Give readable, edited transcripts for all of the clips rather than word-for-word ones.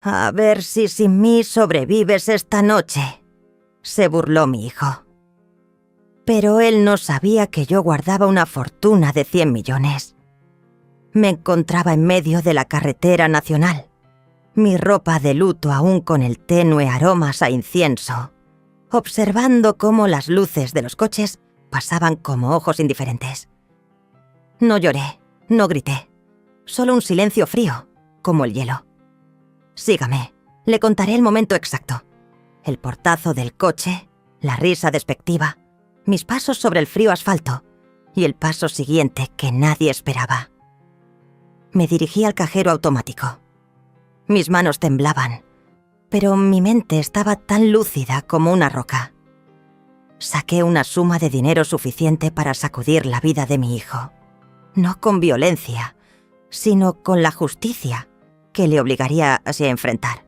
A ver si sin mí sobrevives esta noche, se burló mi hijo. Pero él no sabía que yo guardaba una fortuna de 100 millones. Me encontraba en medio de la carretera nacional, mi ropa de luto aún con el tenue aroma a incienso, observando cómo las luces de los coches pasaban como ojos indiferentes. No lloré, no grité, solo un silencio frío, como el hielo. Sígame, le contaré el momento exacto. El portazo del coche, la risa despectiva, mis pasos sobre el frío asfalto y el paso siguiente que nadie esperaba. Me dirigí al cajero automático. Mis manos temblaban, pero mi mente estaba tan lúcida como una roca. Saqué una suma de dinero suficiente para sacudir la vida de mi hijo. No con violencia, sino con la justicia que le obligaría así a enfrentar.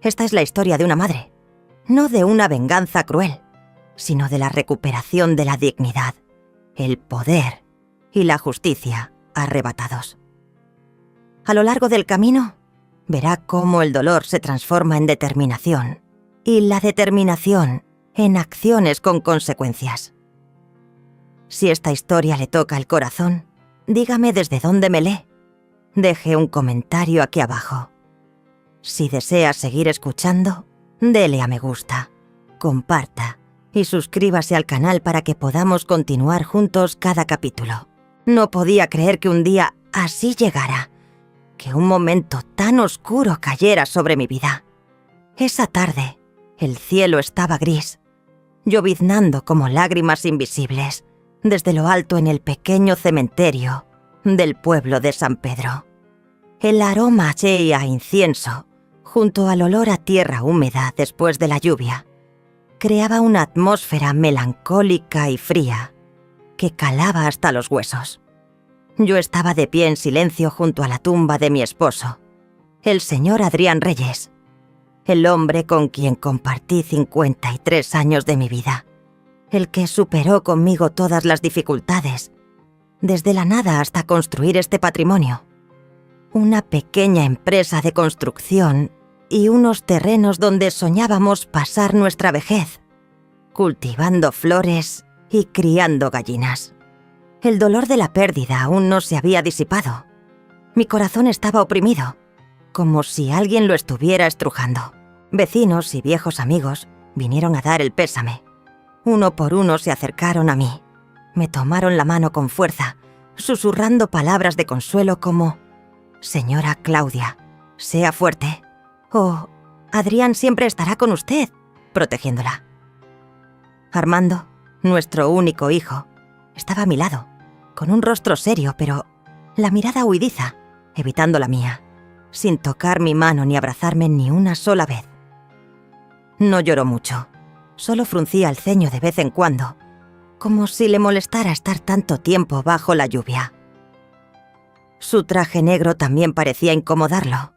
Esta es la historia de una madre, no de una venganza cruel, sino de la recuperación de la dignidad, el poder y la justicia arrebatados. A lo largo del camino, verá cómo el dolor se transforma en determinación y la determinación en acciones con consecuencias. Si esta historia le toca el corazón, dígame desde dónde me lee. Deje un comentario aquí abajo. Si desea seguir escuchando, dele a me gusta, comparta y suscríbase al canal para que podamos continuar juntos cada capítulo. No podía creer que un día así llegara, que un momento tan oscuro cayera sobre mi vida. Esa tarde, el cielo estaba gris, lloviznando como lágrimas invisibles, desde lo alto en el pequeño cementerio del pueblo de San Pedro. El aroma a incienso, junto al olor a tierra húmeda después de la lluvia, creaba una atmósfera melancólica y fría que calaba hasta los huesos. Yo estaba de pie en silencio junto a la tumba de mi esposo, el señor Adrián Reyes, el hombre con quien compartí 53 años de mi vida, el que superó conmigo todas las dificultades, desde la nada hasta construir este patrimonio. Una pequeña empresa de construcción y unos terrenos donde soñábamos pasar nuestra vejez, cultivando flores y criando gallinas. El dolor de la pérdida aún no se había disipado. Mi corazón estaba oprimido, como si alguien lo estuviera estrujando. Vecinos y viejos amigos vinieron a dar el pésame. Uno por uno se acercaron a mí. Me tomaron la mano con fuerza, susurrando palabras de consuelo como: «Señora Claudia, sea fuerte», o «Adrián siempre estará con usted», protegiéndola. Armando, nuestro único hijo, estaba a mi lado, con un rostro serio, pero la mirada huidiza, evitando la mía, sin tocar mi mano ni abrazarme ni una sola vez. No lloró mucho, solo fruncía el ceño de vez en cuando, como si le molestara estar tanto tiempo bajo la lluvia. Su traje negro también parecía incomodarlo.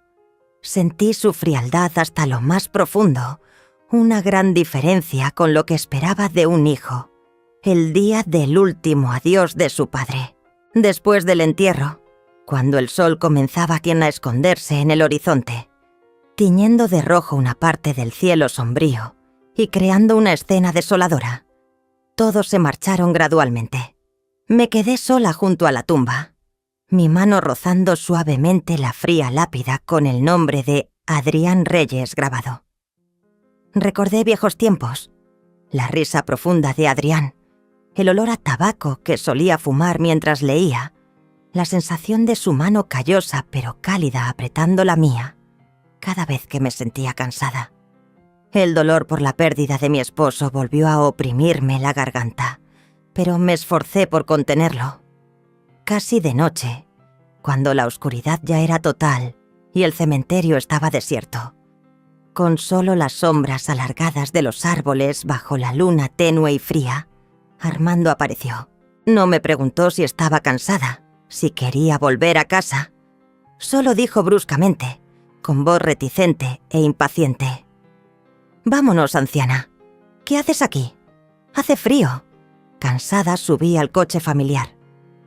Sentí su frialdad hasta lo más profundo, una gran diferencia con lo que esperaba de un hijo, el día del último adiós de su padre. Después del entierro, cuando el sol comenzaba a esconderse en el horizonte, tiñendo de rojo una parte del cielo sombrío y creando una escena desoladora, todos se marcharon gradualmente. Me quedé sola junto a la tumba, mi mano rozando suavemente la fría lápida con el nombre de Adrián Reyes grabado. Recordé viejos tiempos, la risa profunda de Adrián, el olor a tabaco que solía fumar mientras leía, la sensación de su mano callosa pero cálida apretando la mía cada vez que me sentía cansada. El dolor por la pérdida de mi esposo volvió a oprimirme la garganta, pero me esforcé por contenerlo. Casi de noche, cuando la oscuridad ya era total y el cementerio estaba desierto, con solo las sombras alargadas de los árboles bajo la luna tenue y fría, Armando apareció. No me preguntó si estaba cansada, si quería volver a casa. Solo dijo bruscamente, con voz reticente e impaciente: «Vámonos, anciana. ¿Qué haces aquí? Hace frío». Cansada subí al coche familiar.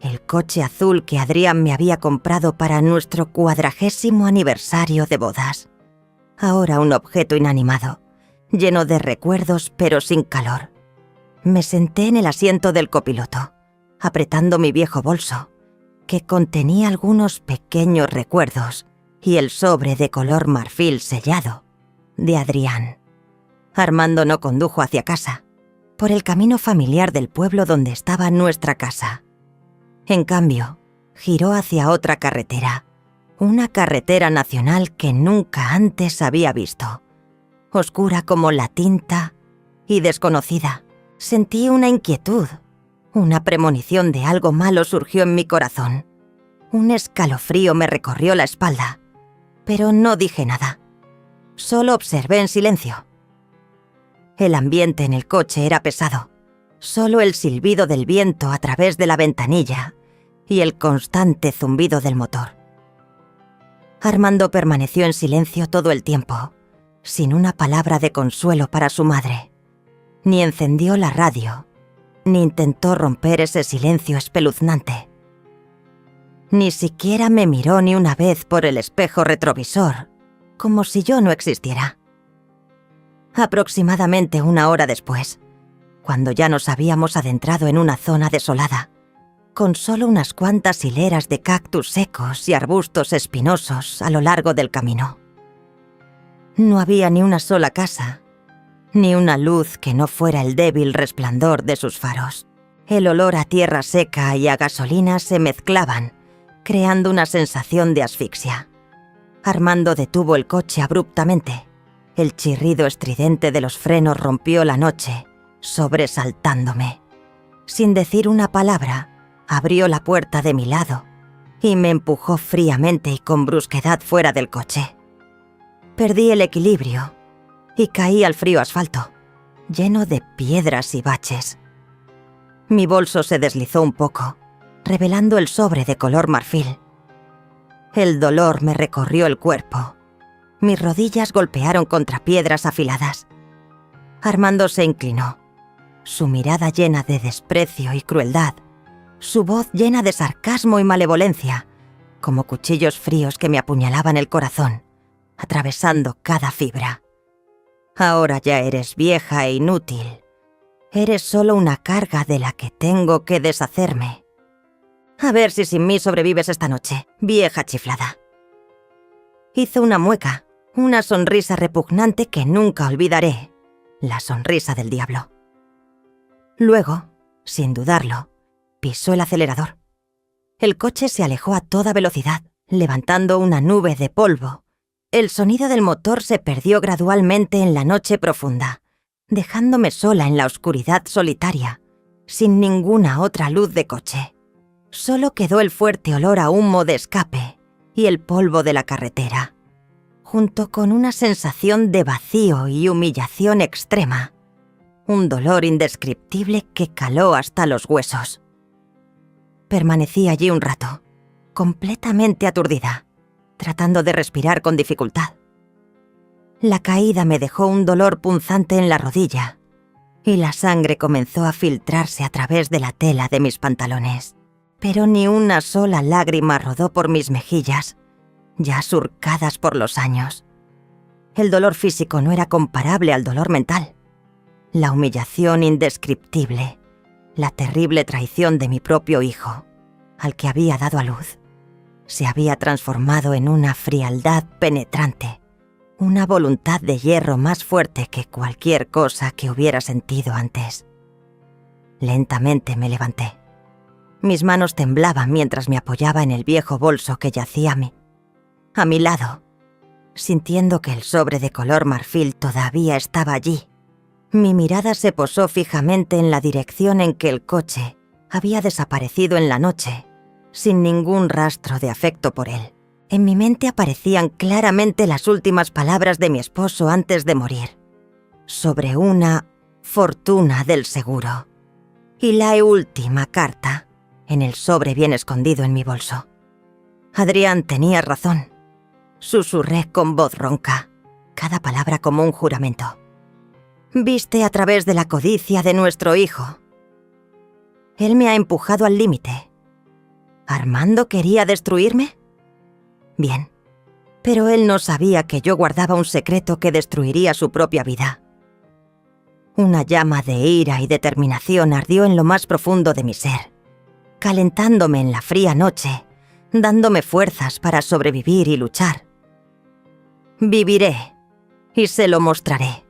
el coche azul que Adrián me había comprado para nuestro 40º aniversario de bodas. Ahora un objeto inanimado, lleno de recuerdos pero sin calor. Me senté en el asiento del copiloto, apretando mi viejo bolso, que contenía algunos pequeños recuerdos y el sobre de color marfil sellado de Adrián. Armando no condujo hacia casa, por el camino familiar del pueblo donde estaba nuestra casa. En cambio, giró hacia otra carretera, una carretera nacional que nunca antes había visto. Oscura como la tinta y desconocida. Sentí una inquietud, una premonición de algo malo surgió en mi corazón. Un escalofrío me recorrió la espalda, pero no dije nada. Solo observé en silencio. El ambiente en el coche era pesado. Solo el silbido del viento a través de la ventanilla y el constante zumbido del motor. Armando permaneció en silencio todo el tiempo, sin una palabra de consuelo para su madre. Ni encendió la radio, ni intentó romper ese silencio espeluznante. Ni siquiera me miró ni una vez por el espejo retrovisor, como si yo no existiera. Aproximadamente 1 hora después, cuando ya nos habíamos adentrado en una zona desolada, con solo unas cuantas hileras de cactus secos y arbustos espinosos a lo largo del camino. No había ni una sola casa, ni una luz que no fuera el débil resplandor de sus faros. El olor a tierra seca y a gasolina se mezclaban, creando una sensación de asfixia. Armando detuvo el coche abruptamente. El chirrido estridente de los frenos rompió la noche, sobresaltándome. Sin decir una palabra, abrió la puerta de mi lado y me empujó fríamente y con brusquedad fuera del coche. Perdí el equilibrio y caí al frío asfalto, lleno de piedras y baches. Mi bolso se deslizó un poco, revelando el sobre de color marfil. El dolor me recorrió el cuerpo. Mis rodillas golpearon contra piedras afiladas. Armando se inclinó, su mirada llena de desprecio y crueldad, su voz llena de sarcasmo y malevolencia, como cuchillos fríos que me apuñalaban el corazón, atravesando cada fibra. Ahora ya eres vieja e inútil. Eres solo una carga de la que tengo que deshacerme. A ver si sin mí sobrevives esta noche, vieja chiflada. Hizo una mueca, una sonrisa repugnante que nunca olvidaré, la sonrisa del diablo. Luego, sin dudarlo, pisó el acelerador. El coche se alejó a toda velocidad, levantando una nube de polvo. El sonido del motor se perdió gradualmente en la noche profunda, dejándome sola en la oscuridad solitaria, sin ninguna otra luz de coche. Solo quedó el fuerte olor a humo de escape y el polvo de la carretera, junto con una sensación de vacío y humillación extrema, un dolor indescriptible que caló hasta los huesos. Permanecí allí un rato, completamente aturdida, tratando de respirar con dificultad. La caída me dejó un dolor punzante en la rodilla y la sangre comenzó a filtrarse a través de la tela de mis pantalones. Pero ni una sola lágrima rodó por mis mejillas, ya surcadas por los años. El dolor físico no era comparable al dolor mental. La humillación indescriptible, la terrible traición de mi propio hijo, al que había dado a luz, se había transformado en una frialdad penetrante, una voluntad de hierro más fuerte que cualquier cosa que hubiera sentido antes. Lentamente me levanté. Mis manos temblaban mientras me apoyaba en el viejo bolso que yacía a mi lado, sintiendo que el sobre de color marfil todavía estaba allí. Mi mirada se posó fijamente en la dirección en que el coche había desaparecido en la noche, sin ningún rastro de afecto por él. En mi mente aparecían claramente las últimas palabras de mi esposo antes de morir, sobre una fortuna del seguro, y la última carta en el sobre bien escondido en mi bolso. Adrián tenía razón. Susurré con voz ronca, cada palabra como un juramento. Viste a través de la codicia de nuestro hijo. Él me ha empujado al límite. ¿Armando quería destruirme? Bien, pero él no sabía que yo guardaba un secreto que destruiría su propia vida. Una llama de ira y determinación ardió en lo más profundo de mi ser, calentándome en la fría noche, dándome fuerzas para sobrevivir y luchar. Viviré y se lo mostraré.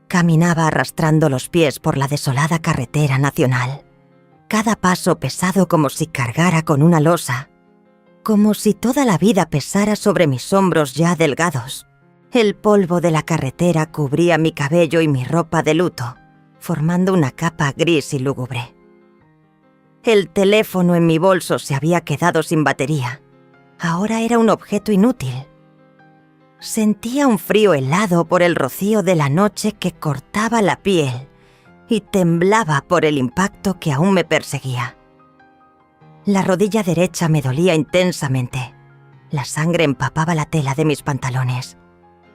Caminaba arrastrando los pies por la desolada carretera nacional, cada paso pesado como si cargara con una losa, como si toda la vida pesara sobre mis hombros ya delgados. El polvo de la carretera cubría mi cabello y mi ropa de luto, formando una capa gris y lúgubre. El teléfono en mi bolso se había quedado sin batería. Ahora era un objeto inútil. Sentía un frío helado por el rocío de la noche que cortaba la piel y temblaba por el impacto que aún me perseguía. La rodilla derecha me dolía intensamente. La sangre empapaba la tela de mis pantalones.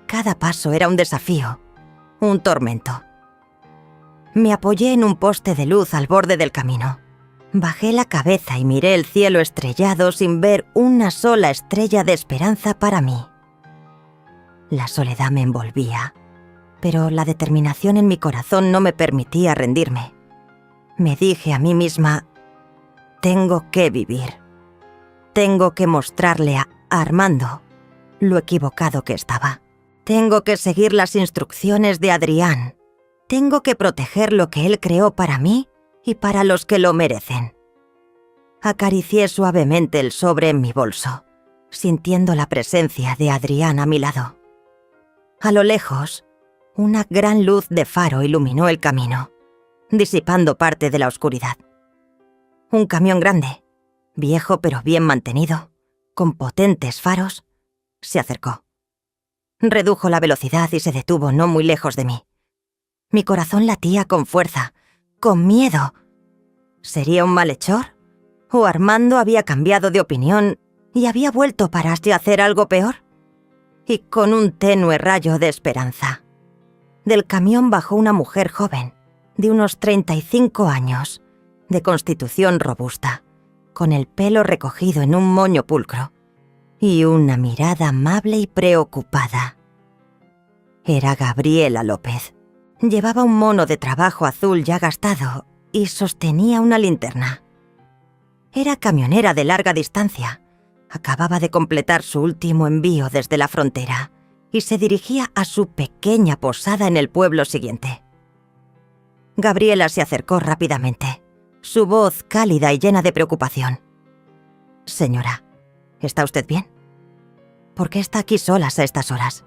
Cada paso era un desafío, un tormento. Me apoyé en un poste de luz al borde del camino. Bajé la cabeza y miré el cielo estrellado sin ver una sola estrella de esperanza para mí. La soledad me envolvía, pero la determinación en mi corazón no me permitía rendirme. Me dije a mí misma, tengo que vivir. Tengo que mostrarle a Armando lo equivocado que estaba. Tengo que seguir las instrucciones de Adrián. Tengo que proteger lo que él creó para mí y para los que lo merecen. Acaricié suavemente el sobre en mi bolso, sintiendo la presencia de Adrián a mi lado. A lo lejos, una gran luz de faro iluminó el camino, disipando parte de la oscuridad. Un camión grande, viejo pero bien mantenido, con potentes faros, se acercó. Redujo la velocidad y se detuvo no muy lejos de mí. Mi corazón latía con fuerza, con miedo. ¿Sería un malhechor? ¿O Armando había cambiado de opinión y había vuelto para así hacer algo peor? Y con un tenue rayo de esperanza. Del camión bajó una mujer joven, de unos 35 años, de constitución robusta, con el pelo recogido en un moño pulcro, y una mirada amable y preocupada. Era Gabriela López. Llevaba un mono de trabajo azul ya gastado y sostenía una linterna. Era camionera de larga distancia. Acababa de completar su último envío desde la frontera y se dirigía a su pequeña posada en el pueblo siguiente. Gabriela se acercó rápidamente, su voz cálida y llena de preocupación. «Señora, ¿está usted bien? ¿Por qué está aquí solas a estas horas?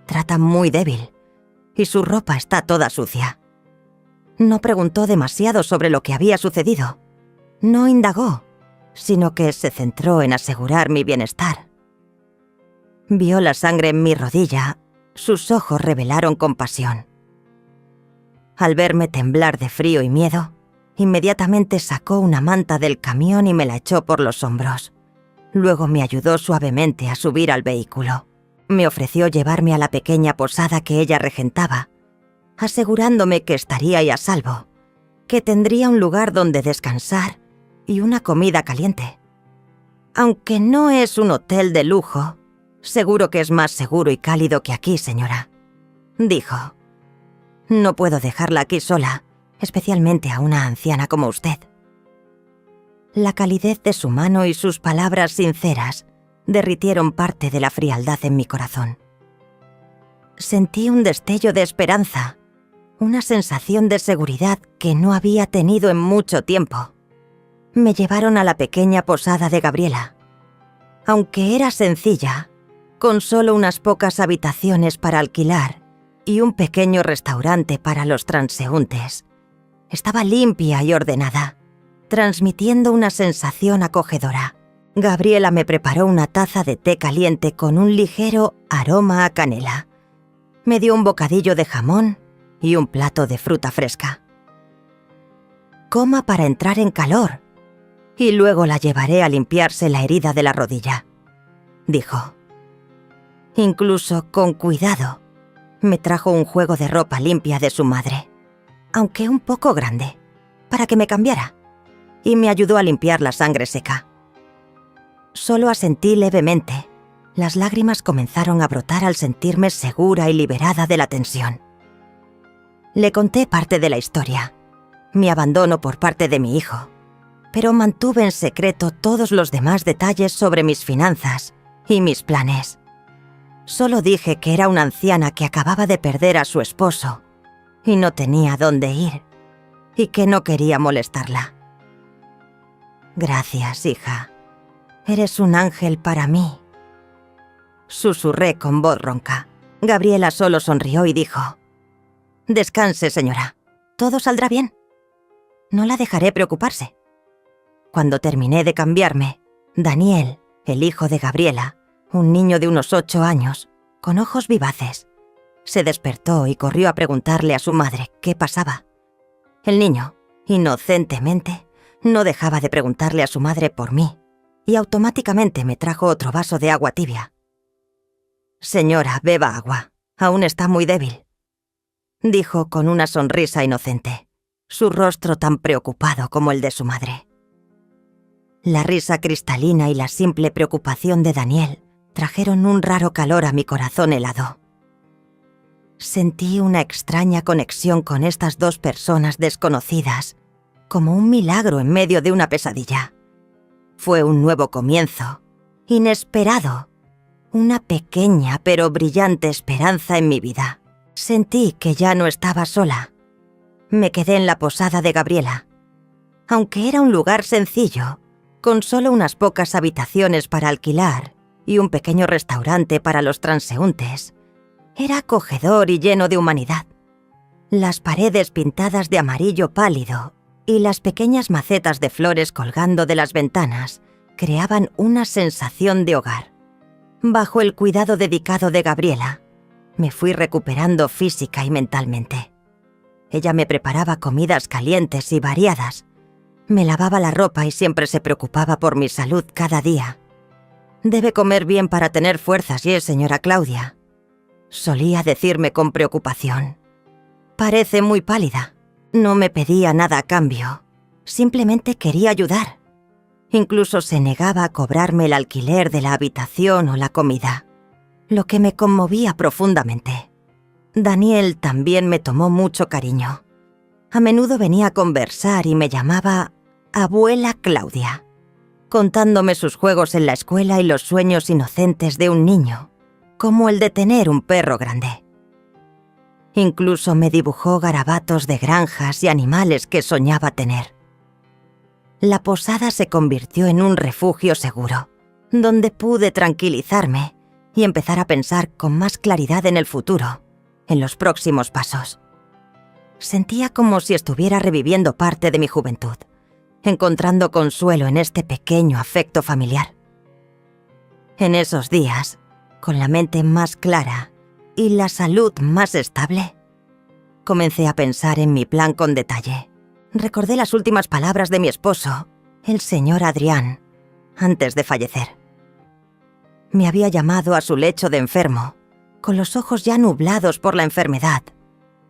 Trata muy débil y su ropa está toda sucia». No preguntó demasiado sobre lo que había sucedido. No indagó, sino que se centró en asegurar mi bienestar. Vio la sangre en mi rodilla, sus ojos revelaron compasión. Al verme temblar de frío y miedo, inmediatamente sacó una manta del camión y me la echó por los hombros. Luego me ayudó suavemente a subir al vehículo. Me ofreció llevarme a la pequeña posada que ella regentaba, asegurándome que estaría ahí a salvo, que tendría un lugar donde descansar y una comida caliente. «Aunque no es un hotel de lujo, seguro que es más seguro y cálido que aquí, señora», dijo. «No puedo dejarla aquí sola, especialmente a una anciana como usted». La calidez de su mano y sus palabras sinceras derritieron parte de la frialdad en mi corazón. Sentí un destello de esperanza, una sensación de seguridad que no había tenido en mucho tiempo. Me llevaron a la pequeña posada de Gabriela. Aunque era sencilla, con solo unas pocas habitaciones para alquilar y un pequeño restaurante para los transeúntes, estaba limpia y ordenada, transmitiendo una sensación acogedora. Gabriela me preparó una taza de té caliente con un ligero aroma a canela. Me dio un bocadillo de jamón y un plato de fruta fresca. «Coma para entrar en calor, y luego la llevaré a limpiarse la herida de la rodilla», dijo. Incluso con cuidado, me trajo un juego de ropa limpia de su madre, aunque un poco grande, para que me cambiara. y me ayudó a limpiar la sangre seca. Solo asentí levemente. Las lágrimas comenzaron a brotar al sentirme segura y liberada de la tensión. Le conté parte de la historia, mi abandono por parte de mi hijo, pero mantuve en secreto todos los demás detalles sobre mis finanzas y mis planes. Solo dije que era una anciana que acababa de perder a su esposo y no tenía dónde ir, y que no quería molestarla. «Gracias, hija. Eres un ángel para mí», susurré con voz ronca. Gabriela solo sonrió y dijo: «Descanse, señora. Todo saldrá bien. No la dejaré preocuparse». Cuando terminé de cambiarme, Daniel, el hijo de Gabriela, un niño de unos 8 años, con ojos vivaces, se despertó y corrió a preguntarle a su madre qué pasaba. El niño, inocentemente, no dejaba de preguntarle a su madre por mí, y automáticamente me trajo otro vaso de agua tibia. «Señora, beba agua. Aún está muy débil», dijo con una sonrisa inocente, su rostro tan preocupado como el de su madre. La risa cristalina y la simple preocupación de Daniel trajeron un raro calor a mi corazón helado. Sentí una extraña conexión con estas dos personas desconocidas, como un milagro en medio de una pesadilla. Fue un nuevo comienzo, inesperado, una pequeña pero brillante esperanza en mi vida. Sentí que ya no estaba sola. Me quedé en la posada de Gabriela. Aunque era un lugar sencillo, con solo unas pocas habitaciones para alquilar y un pequeño restaurante para los transeúntes, era acogedor y lleno de humanidad. Las paredes pintadas de amarillo pálido y las pequeñas macetas de flores colgando de las ventanas creaban una sensación de hogar. Bajo el cuidado dedicado de Gabriela, me fui recuperando física y mentalmente. Ella me preparaba comidas calientes y variadas, me lavaba la ropa y siempre se preocupaba por mi salud cada día. «Debe comer bien para tener fuerzas, señora Claudia», solía decirme con preocupación. «Parece muy pálida». No me pedía nada a cambio, simplemente quería ayudar. Incluso se negaba a cobrarme el alquiler de la habitación o la comida, lo que me conmovía profundamente. Daniel también me tomó mucho cariño. A menudo venía a conversar y me llamaba Abuela Claudia, contándome sus juegos en la escuela y los sueños inocentes de un niño, como el de tener un perro grande. Incluso me dibujó garabatos de granjas y animales que soñaba tener. La posada se convirtió en un refugio seguro, donde pude tranquilizarme y empezar a pensar con más claridad en el futuro, en los próximos pasos. Sentía como si estuviera reviviendo parte de mi juventud, encontrando consuelo en este pequeño afecto familiar. En esos días, con la mente más clara y la salud más estable, comencé a pensar en mi plan con detalle. Recordé las últimas palabras de mi esposo, el señor Adrián, antes de fallecer. Me había llamado a su lecho de enfermo, con los ojos ya nublados por la enfermedad,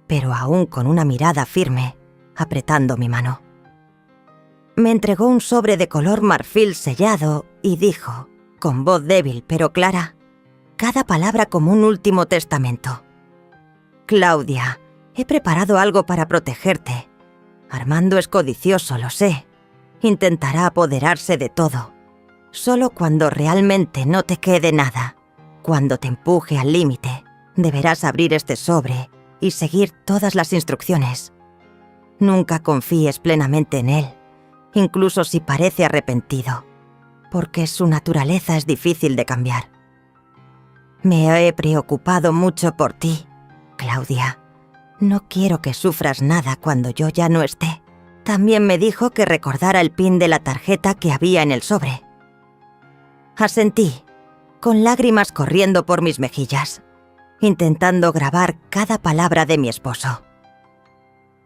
pero aún con una mirada firme, apretando mi mano. Me entregó un sobre de color marfil sellado y dijo, con voz débil pero clara, cada palabra como un último testamento: «Claudia, he preparado algo para protegerte. Armando es codicioso, lo sé. Intentará apoderarse de todo. Solo cuando realmente no te quede nada, cuando te empuje al límite, deberás abrir este sobre y seguir todas las instrucciones. Nunca confíes plenamente en él, incluso si parece arrepentido, porque su naturaleza es difícil de cambiar. Me he preocupado mucho por ti, Claudia. No quiero que sufras nada cuando yo ya no esté». También me dijo que recordara el pin de la tarjeta que había en el sobre. Asentí, con lágrimas corriendo por mis mejillas, intentando grabar cada palabra de mi esposo.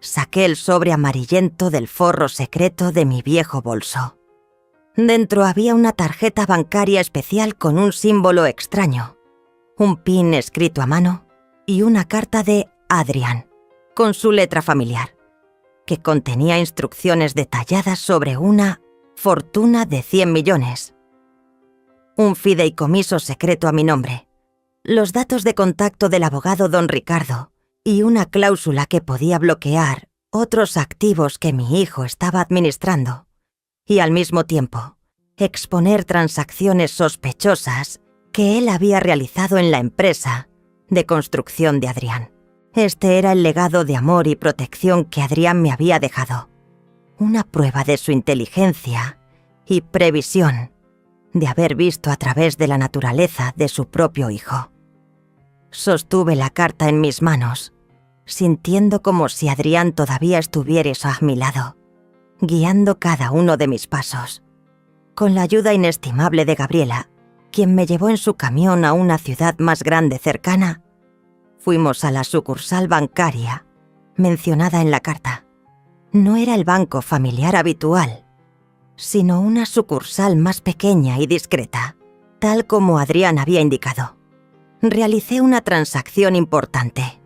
Saqué el sobre amarillento del forro secreto de mi viejo bolso. Dentro había una tarjeta bancaria especial con un símbolo extraño, un pin escrito a mano y una carta de Adrián, con su letra familiar. que contenía instrucciones detalladas sobre una fortuna de 100 millones. Un fideicomiso secreto a mi nombre, los datos de contacto del abogado don Ricardo y una cláusula que podía bloquear otros activos que mi hijo estaba administrando y al mismo tiempo exponer transacciones sospechosas que él había realizado en la empresa de construcción de Adrián. Este era el legado de amor y protección que Adrián me había dejado, una prueba de su inteligencia y previsión de haber visto a través de la naturaleza de su propio hijo. Sostuve la carta en mis manos, sintiendo como si Adrián todavía estuviera a mi lado, guiando cada uno de mis pasos. Con la ayuda inestimable de Gabriela, quien me llevó en su camión a una ciudad más grande cercana, fuimos a la sucursal bancaria mencionada en la carta. No era el banco familiar habitual, sino una sucursal más pequeña y discreta, tal como Adrián había indicado. Realicé una transacción importante.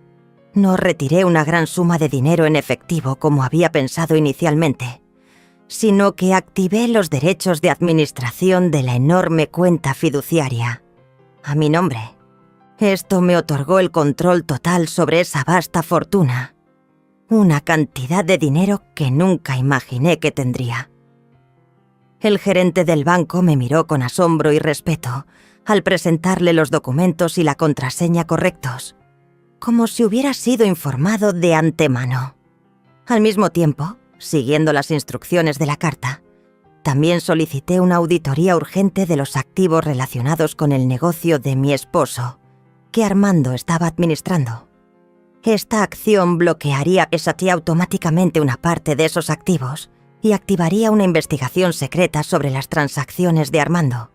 No retiré una gran suma de dinero en efectivo como había pensado inicialmente, sino que activé los derechos de administración de la enorme cuenta fiduciaria a mi nombre. Esto me otorgó el control total sobre esa vasta fortuna, una cantidad de dinero que nunca imaginé que tendría. El gerente del banco me miró con asombro y respeto al presentarle los documentos y la contraseña correctos, como si hubiera sido informado de antemano. Al mismo tiempo, siguiendo las instrucciones de la carta, también solicité una auditoría urgente de los activos relacionados con el negocio de mi esposo, que Armando estaba administrando. Esta acción bloquearía automáticamente una parte de esos activos y activaría una investigación secreta sobre las transacciones de Armando,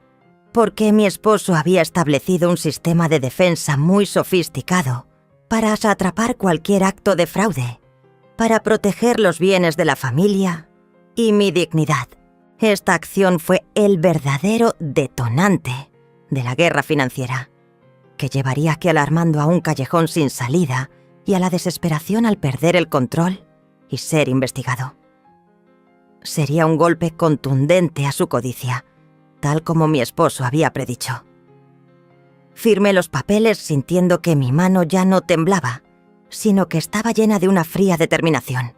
porque mi esposo había establecido un sistema de defensa muy sofisticado para atrapar cualquier acto de fraude, para proteger los bienes de la familia y mi dignidad. Esta acción fue el verdadero detonante de la guerra financiera, que llevaría a Armando a un callejón sin salida y a la desesperación al perder el control y ser investigado. Sería un golpe contundente a su codicia, tal como mi esposo había predicho. Firmé los papeles sintiendo que mi mano ya no temblaba, sino que estaba llena de una fría determinación.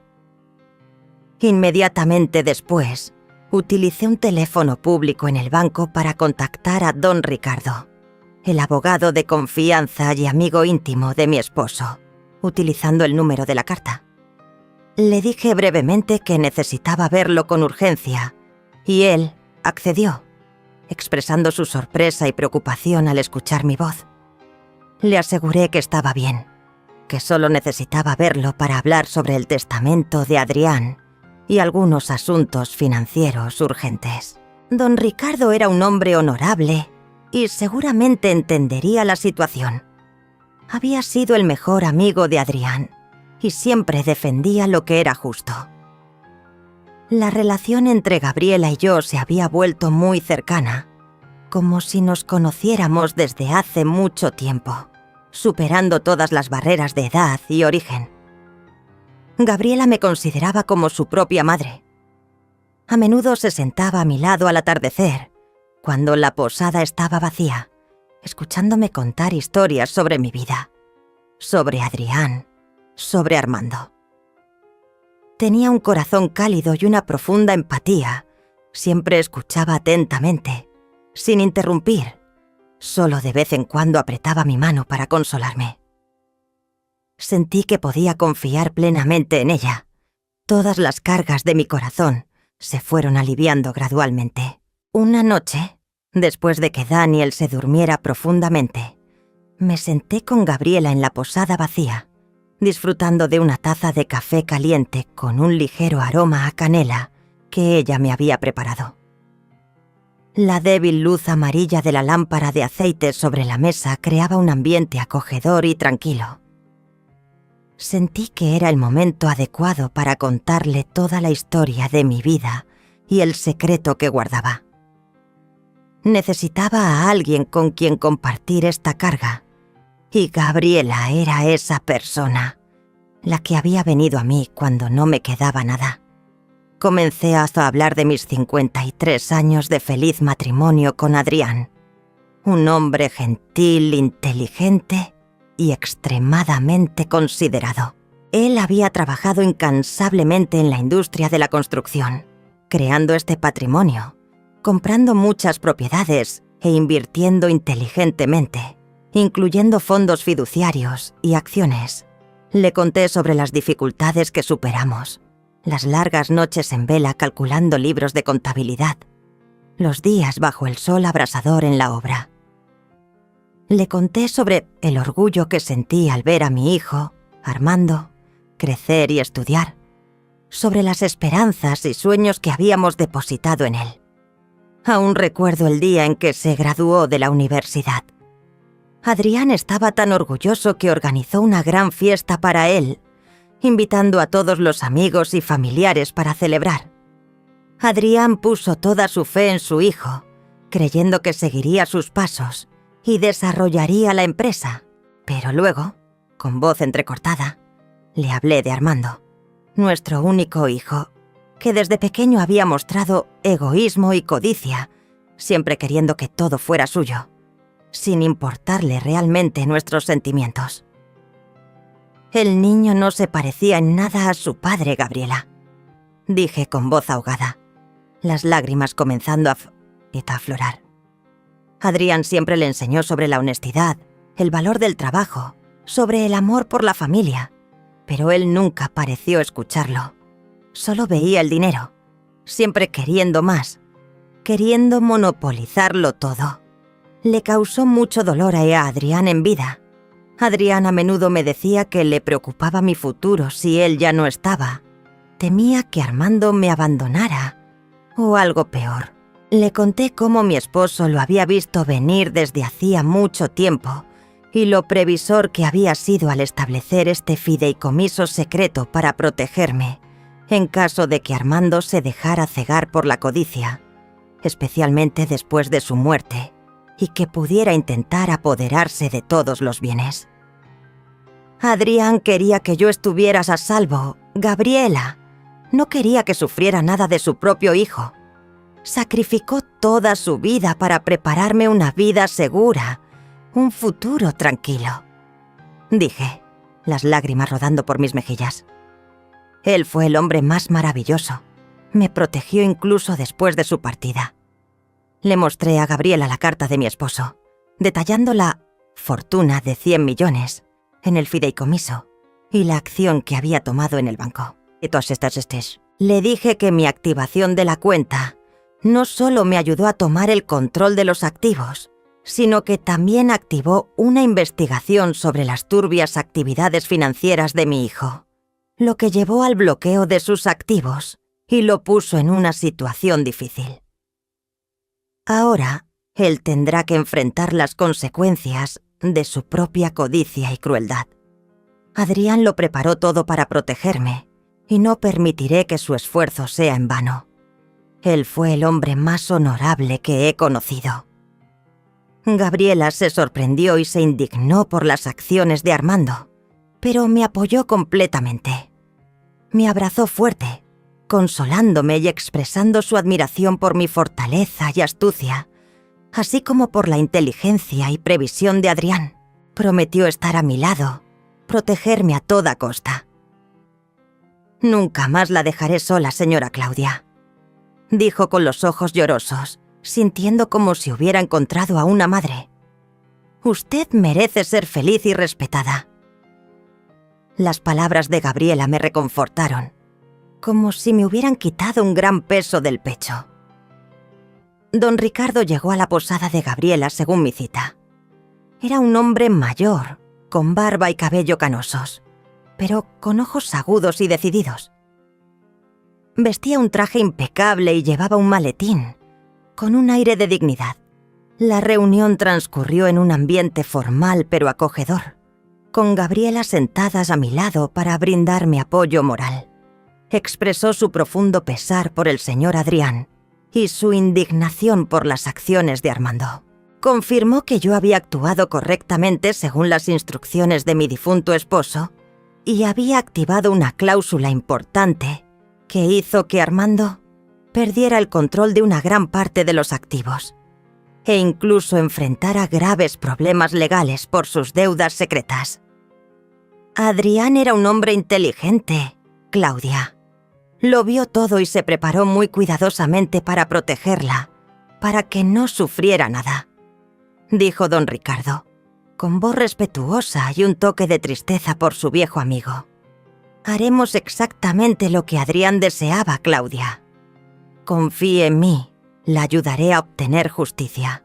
Inmediatamente después, utilicé un teléfono público en el banco para contactar a don Ricardo, el abogado de confianza y amigo íntimo de mi esposo, utilizando el número de la carta. Le dije brevemente que necesitaba verlo con urgencia, y él accedió, expresando su sorpresa y preocupación al escuchar mi voz. Le aseguré que estaba bien, que solo necesitaba verlo para hablar sobre el testamento de Adrián y algunos asuntos financieros urgentes. Don Ricardo era un hombre honorable y seguramente entendería la situación. Había sido el mejor amigo de Adrián y siempre defendía lo que era justo. La relación entre Gabriela y yo se había vuelto muy cercana, como si nos conociéramos desde hace mucho tiempo, superando todas las barreras de edad y origen. Gabriela me consideraba como su propia madre. A menudo se sentaba a mi lado al atardecer, cuando la posada estaba vacía, escuchándome contar historias sobre mi vida, sobre Adrián, sobre Armando. Tenía un corazón cálido y una profunda empatía. Siempre escuchaba atentamente, sin interrumpir. Solo de vez en cuando apretaba mi mano para consolarme. Sentí que podía confiar plenamente en ella. Todas las cargas de mi corazón se fueron aliviando gradualmente. Una noche, después de que Daniel se durmiera profundamente, me senté con Gabriela en la posada vacía, disfrutando de una taza de café caliente con un ligero aroma a canela que ella me había preparado. La débil luz amarilla de la lámpara de aceite sobre la mesa creaba un ambiente acogedor y tranquilo. Sentí que era el momento adecuado para contarle toda la historia de mi vida y el secreto que guardaba. Necesitaba a alguien con quien compartir esta carga, y Gabriela era esa persona, la que había venido a mí cuando no me quedaba nada. Comencé a hablar de mis 53 años de feliz matrimonio con Adrián, un hombre gentil, inteligente y extremadamente considerado. Él había trabajado incansablemente en la industria de la construcción, creando este patrimonio, comprando muchas propiedades e invirtiendo inteligentemente, incluyendo fondos fiduciarios y acciones. Le conté sobre las dificultades que superamos, las largas noches en vela calculando libros de contabilidad, los días bajo el sol abrasador en la obra. Le conté sobre el orgullo que sentí al ver a mi hijo, Armando, crecer y estudiar, sobre las esperanzas y sueños que habíamos depositado en él. Aún recuerdo el día en que se graduó de la universidad. Adrián estaba tan orgulloso que organizó una gran fiesta para él, invitando a todos los amigos y familiares para celebrar. Adrián puso toda su fe en su hijo, creyendo que seguiría sus pasos y desarrollaría la empresa. Pero luego, con voz entrecortada, le hablé de Armando, nuestro único hijo, que desde pequeño había mostrado egoísmo y codicia, siempre queriendo que todo fuera suyo, sin importarle realmente nuestros sentimientos. El niño no se parecía en nada a su padre, Gabriela, dije con voz ahogada, las lágrimas comenzando a aflorar. Adrián siempre le enseñó sobre la honestidad, el valor del trabajo, sobre el amor por la familia, pero él nunca pareció escucharlo. Solo veía el dinero, siempre queriendo más, queriendo monopolizarlo todo. Le causó mucho dolor a Adrián en vida. Adrián a menudo me decía que le preocupaba mi futuro si él ya no estaba. Temía que Armando me abandonara, o algo peor. Le conté cómo mi esposo lo había visto venir desde hacía mucho tiempo y lo previsor que había sido al establecer este fideicomiso secreto para protegerme, en caso de que Armando se dejara cegar por la codicia, especialmente después de su muerte, y que pudiera intentar apoderarse de todos los bienes. Adrián quería que yo estuviera a salvo, Gabriela. No quería que sufriera nada de su propio hijo. Sacrificó toda su vida para prepararme una vida segura, un futuro tranquilo. Dije, las lágrimas rodando por mis mejillas. Él fue el hombre más maravilloso. Me protegió incluso después de su partida. Le mostré a Gabriela la carta de mi esposo, detallando la fortuna de 100 millones en el fideicomiso y la acción que había tomado en el banco. Y todas estas. Le dije que mi activación de la cuenta no solo me ayudó a tomar el control de los activos, sino que también activó una investigación sobre las turbias actividades financieras de mi hijo, lo que llevó al bloqueo de sus activos y lo puso en una situación difícil. Ahora, él tendrá que enfrentar las consecuencias de su propia codicia y crueldad. Adrián lo preparó todo para protegerme, y no permitiré que su esfuerzo sea en vano. Él fue el hombre más honorable que he conocido. Gabriela se sorprendió y se indignó por las acciones de Armando, pero me apoyó completamente. Me abrazó fuerte, consolándome y expresando su admiración por mi fortaleza y astucia, así como por la inteligencia y previsión de Adrián. Prometió estar a mi lado, protegerme a toda costa. «Nunca más la dejaré sola, señora Claudia», dijo con los ojos llorosos, sintiendo como si hubiera encontrado a una madre. «Usted merece ser feliz y respetada». Las palabras de Gabriela me reconfortaron, como si me hubieran quitado un gran peso del pecho. Don Ricardo llegó a la posada de Gabriela según mi cita. Era un hombre mayor, con barba y cabello canosos, pero con ojos agudos y decididos. Vestía un traje impecable y llevaba un maletín, con un aire de dignidad. La reunión transcurrió en un ambiente formal pero acogedor, con Gabriela sentadas a mi lado para brindarme apoyo moral. Expresó su profundo pesar por el señor Adrián y su indignación por las acciones de Armando. Confirmó que yo había actuado correctamente según las instrucciones de mi difunto esposo y había activado una cláusula importante que hizo que Armando perdiera el control de una gran parte de los activos e incluso enfrentara graves problemas legales por sus deudas secretas. Adrián era un hombre inteligente, Claudia. Lo vio todo y se preparó muy cuidadosamente para protegerla, para que no sufriera nada, dijo don Ricardo, con voz respetuosa y un toque de tristeza por su viejo amigo. Haremos exactamente lo que Adrián deseaba, Claudia. Confíe en mí, la ayudaré a obtener justicia.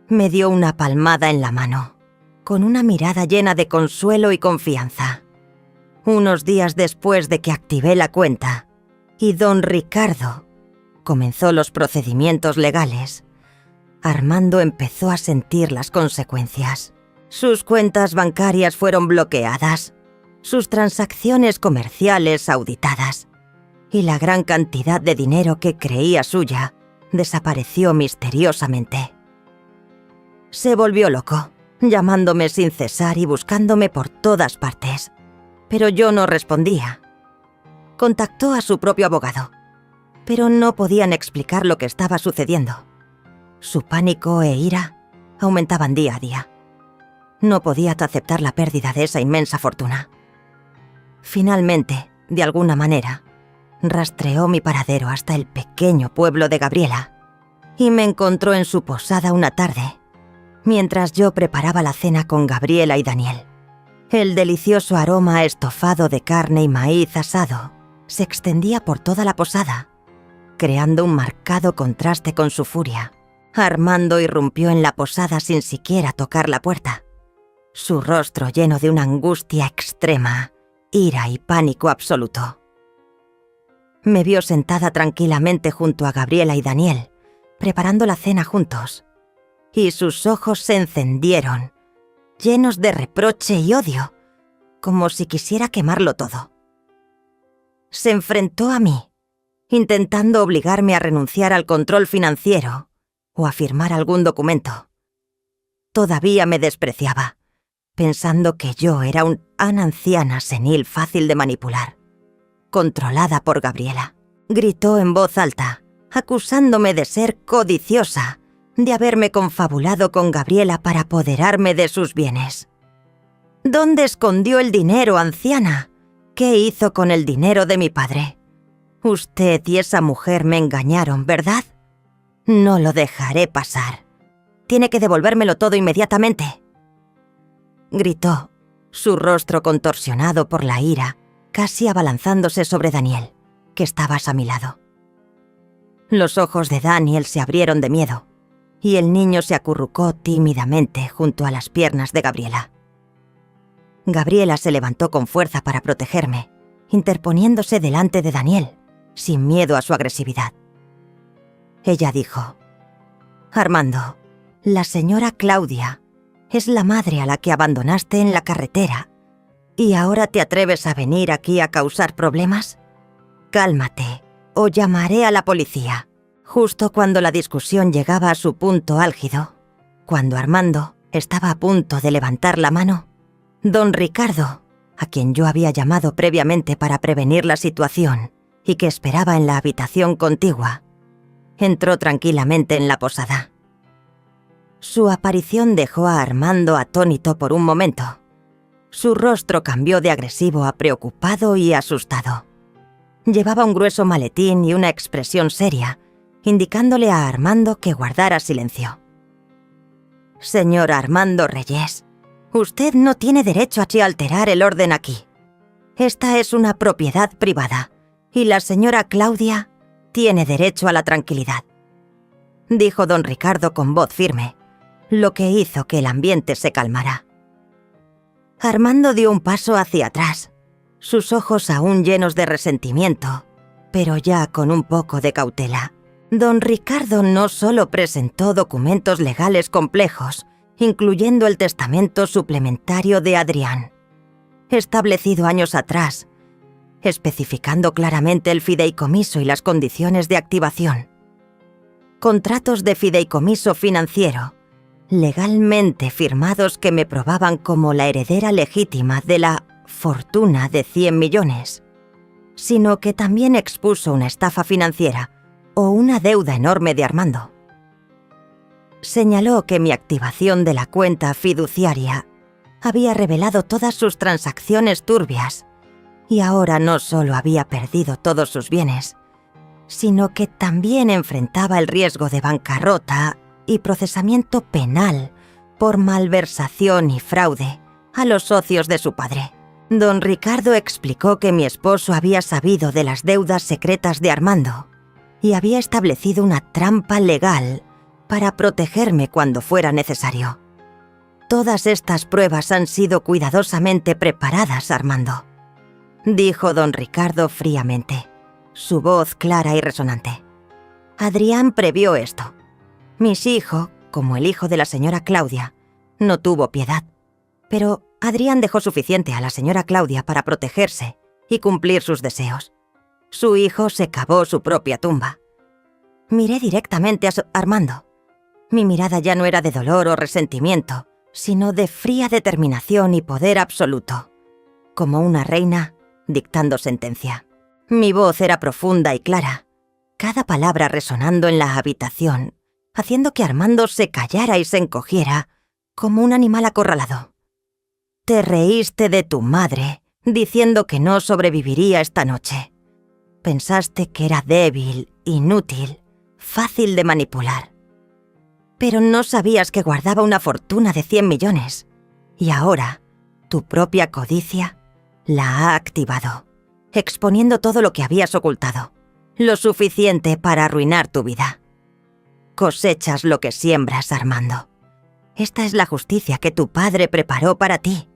Me dio una palmada en la mano, con una mirada llena de consuelo y confianza. Unos días después de que activé la cuenta y don Ricardo comenzó los procedimientos legales, Armando empezó a sentir las consecuencias. Sus cuentas bancarias fueron bloqueadas, sus transacciones comerciales auditadas, y la gran cantidad de dinero que creía suya desapareció misteriosamente. Se volvió loco, llamándome sin cesar y buscándome por todas partes, pero yo no respondía. Contactó a su propio abogado, pero no podían explicar lo que estaba sucediendo. Su pánico e ira aumentaban día a día. No podía aceptar la pérdida de esa inmensa fortuna. Finalmente, de alguna manera, rastreó mi paradero hasta el pequeño pueblo de Gabriela y me encontró en su posada una tarde, mientras yo preparaba la cena con Gabriela y Daniel. El delicioso aroma a estofado de carne y maíz asado se extendía por toda la posada, creando un marcado contraste con su furia. Armando irrumpió en la posada sin siquiera tocar la puerta, su rostro lleno de una angustia extrema, ira y pánico absoluto. Me vio sentada tranquilamente junto a Gabriela y Daniel, preparando la cena juntos, y sus ojos se encendieron, llenos de reproche y odio, como si quisiera quemarlo todo. Se enfrentó a mí, intentando obligarme a renunciar al control financiero o a firmar algún documento. Todavía me despreciaba, pensando que yo era una anciana senil fácil de manipular, controlada por Gabriela. Gritó en voz alta, acusándome de ser codiciosa, de haberme confabulado con Gabriela para apoderarme de sus bienes. ¿Dónde escondió el dinero, anciana? ¿Qué hizo con el dinero de mi padre? Usted y esa mujer me engañaron, ¿verdad? No lo dejaré pasar. Tiene que devolvérmelo todo inmediatamente. Gritó, su rostro contorsionado por la ira, casi abalanzándose sobre Daniel, que estabas a mi lado. Los ojos de Daniel se abrieron de miedo, y el niño se acurrucó tímidamente junto a las piernas de Gabriela. Gabriela se levantó con fuerza para protegerme, interponiéndose delante de Daniel, sin miedo a su agresividad. Ella dijo: «Armando, la señora Claudia es la madre a la que abandonaste en la carretera, ¿y ahora te atreves a venir aquí a causar problemas? Cálmate, o llamaré a la policía». Justo cuando la discusión llegaba a su punto álgido, cuando Armando estaba a punto de levantar la mano, don Ricardo, a quien yo había llamado previamente para prevenir la situación y que esperaba en la habitación contigua, entró tranquilamente en la posada. Su aparición dejó a Armando atónito por un momento. Su rostro cambió de agresivo a preocupado y asustado. Llevaba un grueso maletín y una expresión seria, indicándole a Armando que guardara silencio. «Señor Armando Reyes, usted no tiene derecho a alterar el orden aquí. Esta es una propiedad privada y la señora Claudia tiene derecho a la tranquilidad», dijo don Ricardo con voz firme, lo que hizo que el ambiente se calmara. Armando dio un paso hacia atrás, sus ojos aún llenos de resentimiento, pero ya con un poco de cautela. Don Ricardo no solo presentó documentos legales complejos, incluyendo el testamento suplementario de Adrián, establecido años atrás, especificando claramente el fideicomiso y las condiciones de activación. Contratos de fideicomiso financiero, legalmente firmados que me probaban como la heredera legítima de la fortuna de 100 millones, sino que también expuso una estafa financiera o una deuda enorme de Armando. Señaló que mi activación de la cuenta fiduciaria había revelado todas sus transacciones turbias y ahora no solo había perdido todos sus bienes, sino que también enfrentaba el riesgo de bancarrota y procesamiento penal por malversación y fraude a los socios de su padre. Don Ricardo explicó que mi esposo había sabido de las deudas secretas de Armando y había establecido una trampa legal para protegerme cuando fuera necesario. Todas estas pruebas han sido cuidadosamente preparadas, Armando, dijo don Ricardo fríamente, su voz clara y resonante. Adrián previó esto. Mi hijo, como el hijo de la señora Claudia, no tuvo piedad, pero Adrián dejó suficiente a la señora Claudia para protegerse y cumplir sus deseos. Su hijo se cavó su propia tumba. Miré directamente a Armando. Mi mirada ya no era de dolor o resentimiento, sino de fría determinación y poder absoluto, como una reina dictando sentencia. Mi voz era profunda y clara, cada palabra resonando en la habitación, haciendo que Armando se callara y se encogiera como un animal acorralado. Te reíste de tu madre, diciendo que no sobreviviría esta noche. Pensaste que era débil, inútil, fácil de manipular. Pero no sabías que guardaba una fortuna de 100 millones. Y ahora, tu propia codicia la ha activado, exponiendo todo lo que habías ocultado, lo suficiente para arruinar tu vida. Cosechas lo que siembras, Armando. Esta es la justicia que tu padre preparó para ti.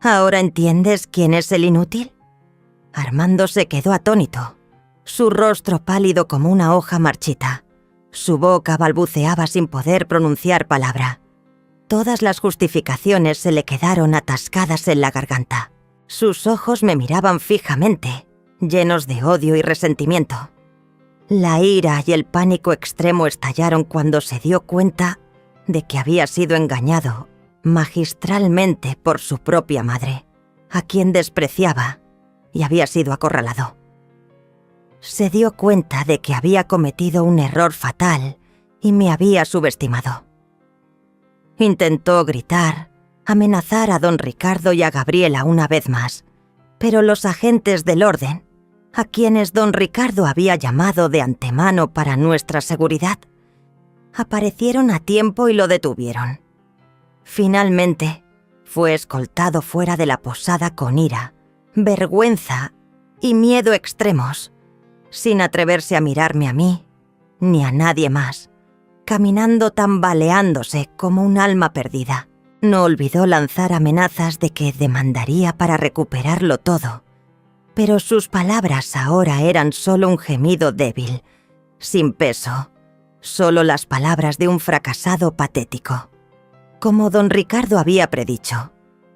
¿Ahora entiendes quién es el inútil? Armando se quedó atónito, su rostro pálido como una hoja marchita. Su boca balbuceaba sin poder pronunciar palabra. Todas las justificaciones se le quedaron atascadas en la garganta. Sus ojos me miraban fijamente, llenos de odio y resentimiento. La ira y el pánico extremo estallaron cuando se dio cuenta de que había sido engañado magistralmente por su propia madre, a quien despreciaba y había sido acorralado. Se dio cuenta de que había cometido un error fatal y me había subestimado. Intentó gritar, amenazar a don Ricardo y a Gabriela una vez más, pero los agentes del orden, a quienes don Ricardo había llamado de antemano para nuestra seguridad, aparecieron a tiempo y lo detuvieron. Finalmente, fue escoltado fuera de la posada con ira, vergüenza y miedo extremos, sin atreverse a mirarme a mí ni a nadie más, caminando tambaleándose como un alma perdida. No olvidó lanzar amenazas de que demandaría para recuperarlo todo, pero sus palabras ahora eran solo un gemido débil, sin peso, solo las palabras de un fracasado patético. Como don Ricardo había predicho,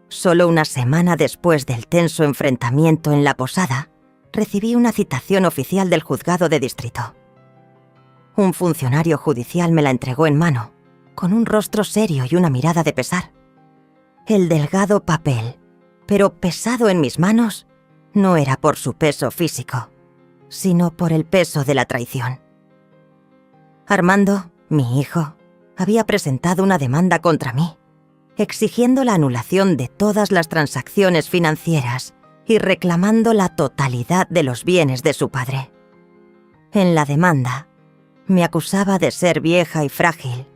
solo una semana después del tenso enfrentamiento en la posada, recibí una citación oficial del juzgado de distrito. Un funcionario judicial me la entregó en mano, con un rostro serio y una mirada de pesar. El delgado papel, pero pesado en mis manos, no era por su peso físico, sino por el peso de la traición. Armando, mi hijo, había presentado una demanda contra mí, exigiendo la anulación de todas las transacciones financieras y reclamando la totalidad de los bienes de su padre. En la demanda, me acusaba de ser vieja y frágil,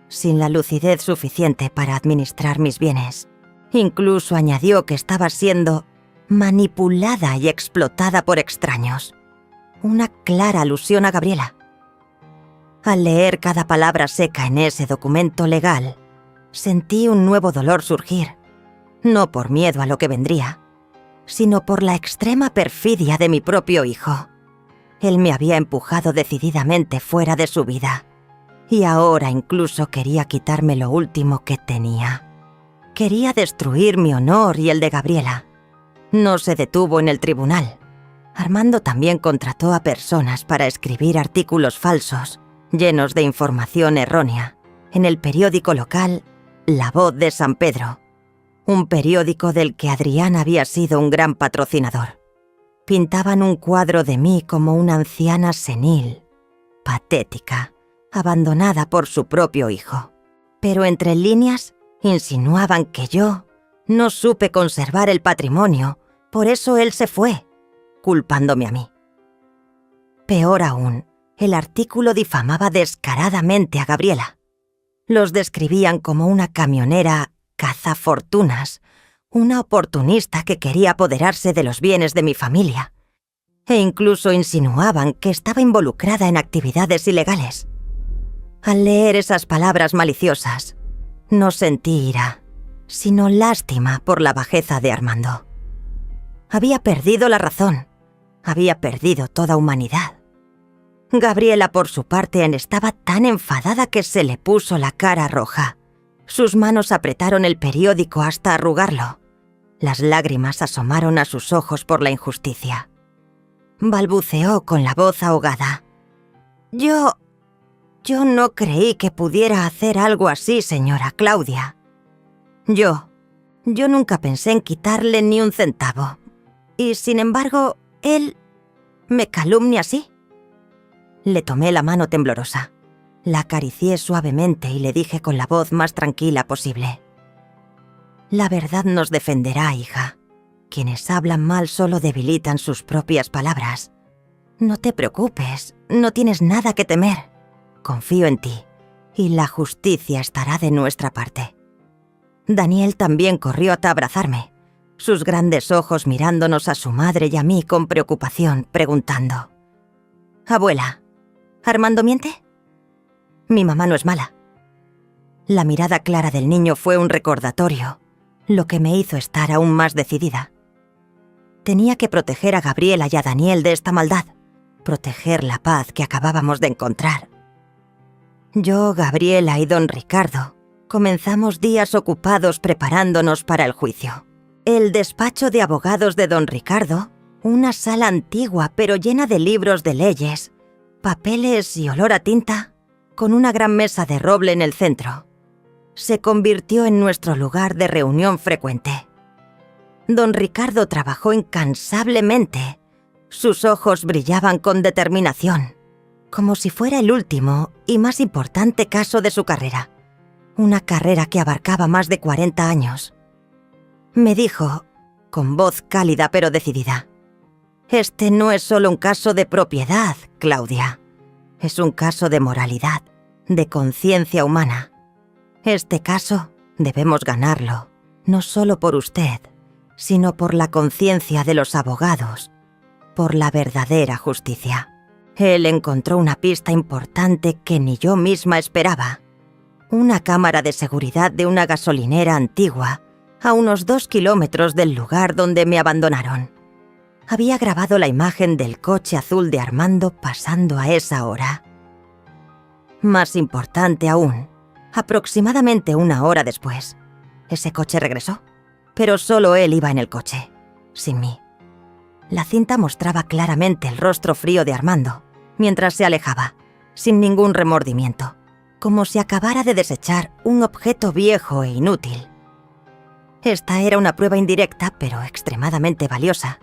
sin la lucidez suficiente para administrar mis bienes. Incluso añadió que estaba siendo manipulada y explotada por extraños. Una clara alusión a Gabriela. Al leer cada palabra seca en ese documento legal, sentí un nuevo dolor surgir, no por miedo a lo que vendría, sino por la extrema perfidia de mi propio hijo. Él me había empujado decididamente fuera de su vida, y ahora incluso quería quitarme lo último que tenía. Quería destruir mi honor y el de Gabriela. No se detuvo en el tribunal. Armando también contrató a personas para escribir artículos falsos, llenos de información errónea, en el periódico local La Voz de San Pedro. un periódico del que Adrián había sido un gran patrocinador. Pintaban un cuadro de mí como una anciana senil, patética, abandonada por su propio hijo. Pero entre líneas insinuaban que yo no supe conservar el patrimonio, por eso él se fue, culpándome a mí. Peor aún, el artículo difamaba descaradamente a Gabriela. Los describían como una camionera cazafortunas, una oportunista que quería apoderarse de los bienes de mi familia, e incluso insinuaban que estaba involucrada en actividades ilegales. Al leer esas palabras maliciosas, no sentí ira, sino lástima por la bajeza de Armando. Había perdido la razón, había perdido toda humanidad. Gabriela, por su parte, estaba tan enfadada que se le puso la cara roja. Sus manos apretaron el periódico hasta arrugarlo. Las lágrimas asomaron a sus ojos por la injusticia. Balbuceó con la voz ahogada. Yo no creí que pudiera hacer algo así, señora Claudia. Yo nunca pensé en quitarle ni un centavo. Y, sin embargo, él me calumnia así. Le tomé la mano temblorosa. La acaricié suavemente y le dije con la voz más tranquila posible. La verdad nos defenderá, hija. Quienes hablan mal solo debilitan sus propias palabras. No te preocupes, no tienes nada que temer. Confío en ti, y la justicia estará de nuestra parte. Daniel también corrió hasta abrazarme, sus grandes ojos mirándonos a su madre y a mí con preocupación, preguntando: «Abuela, ¿Armando miente? Mi mamá no es mala». La mirada clara del niño fue un recordatorio, lo que me hizo estar aún más decidida. Tenía que proteger a Gabriela y a Daniel de esta maldad, proteger la paz que acabábamos de encontrar. Yo, Gabriela y don Ricardo comenzamos días ocupados preparándonos para el juicio. El despacho de abogados de don Ricardo, una sala antigua pero llena de libros de leyes, papeles y olor a tinta, con una gran mesa de roble en el centro, se convirtió en nuestro lugar de reunión frecuente. Don Ricardo trabajó incansablemente. Sus ojos brillaban con determinación, como si fuera el último y más importante caso de su carrera, una carrera que abarcaba más de 40 años. Me dijo, con voz cálida pero decidida: «Este no es solo un caso de propiedad, Claudia. Es un caso de moralidad, de conciencia humana. Este caso debemos ganarlo, no solo por usted, sino por la conciencia de los abogados, por la verdadera justicia». Él encontró una pista importante que ni yo misma esperaba. Una cámara de seguridad de una gasolinera antigua, a unos 2 kilómetros del lugar donde me abandonaron. Había grabado la imagen del coche azul de Armando pasando a esa hora. Más importante aún, aproximadamente 1 hora después, ese coche regresó, pero solo él iba en el coche, sin mí. La cinta mostraba claramente el rostro frío de Armando, mientras se alejaba, sin ningún remordimiento, como si acabara de desechar un objeto viejo e inútil. Esta era una prueba indirecta, pero extremadamente valiosa,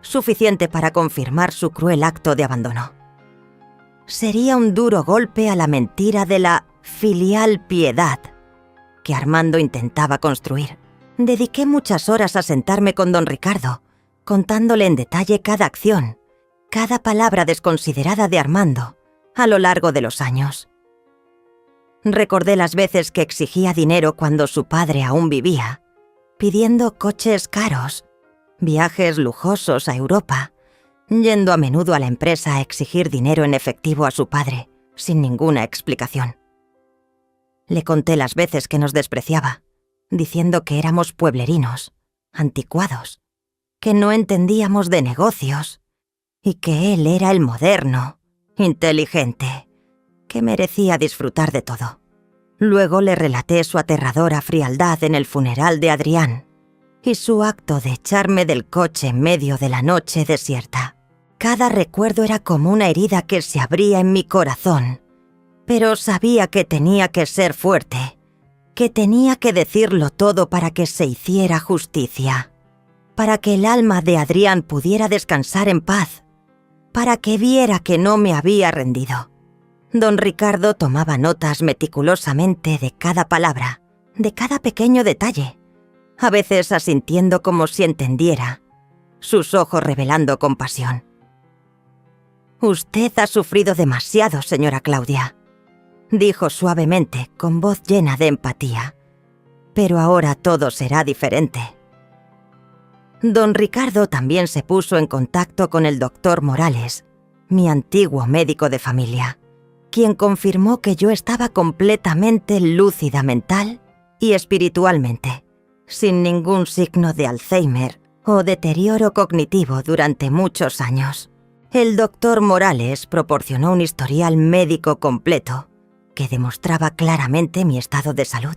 suficiente para confirmar su cruel acto de abandono. Sería un duro golpe a la mentira de la filial piedad que Armando intentaba construir. Dediqué muchas horas a sentarme con don Ricardo, contándole en detalle cada acción, cada palabra desconsiderada de Armando a lo largo de los años. Recordé las veces que exigía dinero cuando su padre aún vivía, pidiendo coches caros, viajes lujosos a Europa, yendo a menudo a la empresa a exigir dinero en efectivo a su padre, sin ninguna explicación. Le conté las veces que nos despreciaba, diciendo que éramos pueblerinos, anticuados, que no entendíamos de negocios, y que él era el moderno, inteligente, que merecía disfrutar de todo. Luego le relaté su aterradora frialdad en el funeral de Adrián y su acto de echarme del coche en medio de la noche desierta. Cada recuerdo era como una herida que se abría en mi corazón, pero sabía que tenía que ser fuerte, que tenía que decirlo todo para que se hiciera justicia, para que el alma de Adrián pudiera descansar en paz, para que viera que no me había rendido. Don Ricardo tomaba notas meticulosamente de cada palabra, de cada pequeño detalle, a veces asintiendo como si entendiera, sus ojos revelando compasión. «Usted ha sufrido demasiado, señora Claudia», dijo suavemente, con voz llena de empatía. «Pero ahora todo será diferente». Don Ricardo también se puso en contacto con el doctor Morales, mi antiguo médico de familia, quien confirmó que yo estaba completamente lúcida mental y espiritualmente, sin ningún signo de Alzheimer o deterioro cognitivo durante muchos años. El doctor Morales proporcionó un historial médico completo que demostraba claramente mi estado de salud.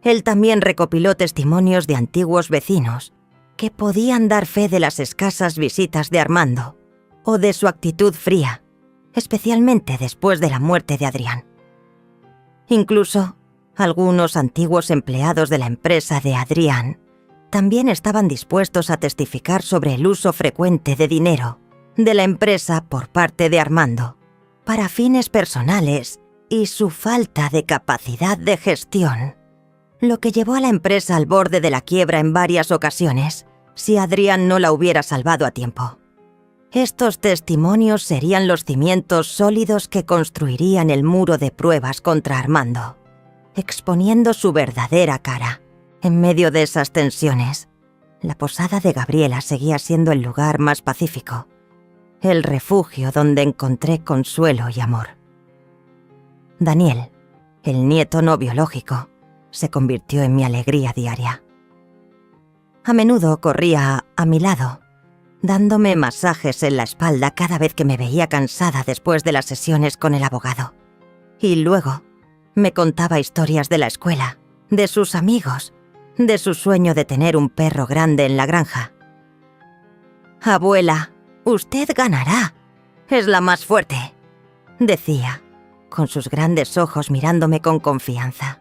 Él también recopiló testimonios de antiguos vecinos que podían dar fe de las escasas visitas de Armando o de su actitud fría, especialmente después de la muerte de Adrián. Incluso, algunos antiguos empleados de la empresa de Adrián también estaban dispuestos a testificar sobre el uso frecuente de dinero de la empresa por parte de Armando para fines personales y su falta de capacidad de gestión, lo que llevó a la empresa al borde de la quiebra en varias ocasiones si Adrián no la hubiera salvado a tiempo. Estos testimonios serían los cimientos sólidos que construirían el muro de pruebas contra Armando, exponiendo su verdadera cara. En medio de esas tensiones, la posada de Gabriela seguía siendo el lugar más pacífico, el refugio donde encontré consuelo y amor. Daniel, el nieto no biológico, se convirtió en mi alegría diaria. A menudo corría a mi lado, dándome masajes en la espalda cada vez que me veía cansada después de las sesiones con el abogado. Y luego me contaba historias de la escuela, de sus amigos, de su sueño de tener un perro grande en la granja. «Abuela, usted ganará. Es la más fuerte», decía, con sus grandes ojos mirándome con confianza,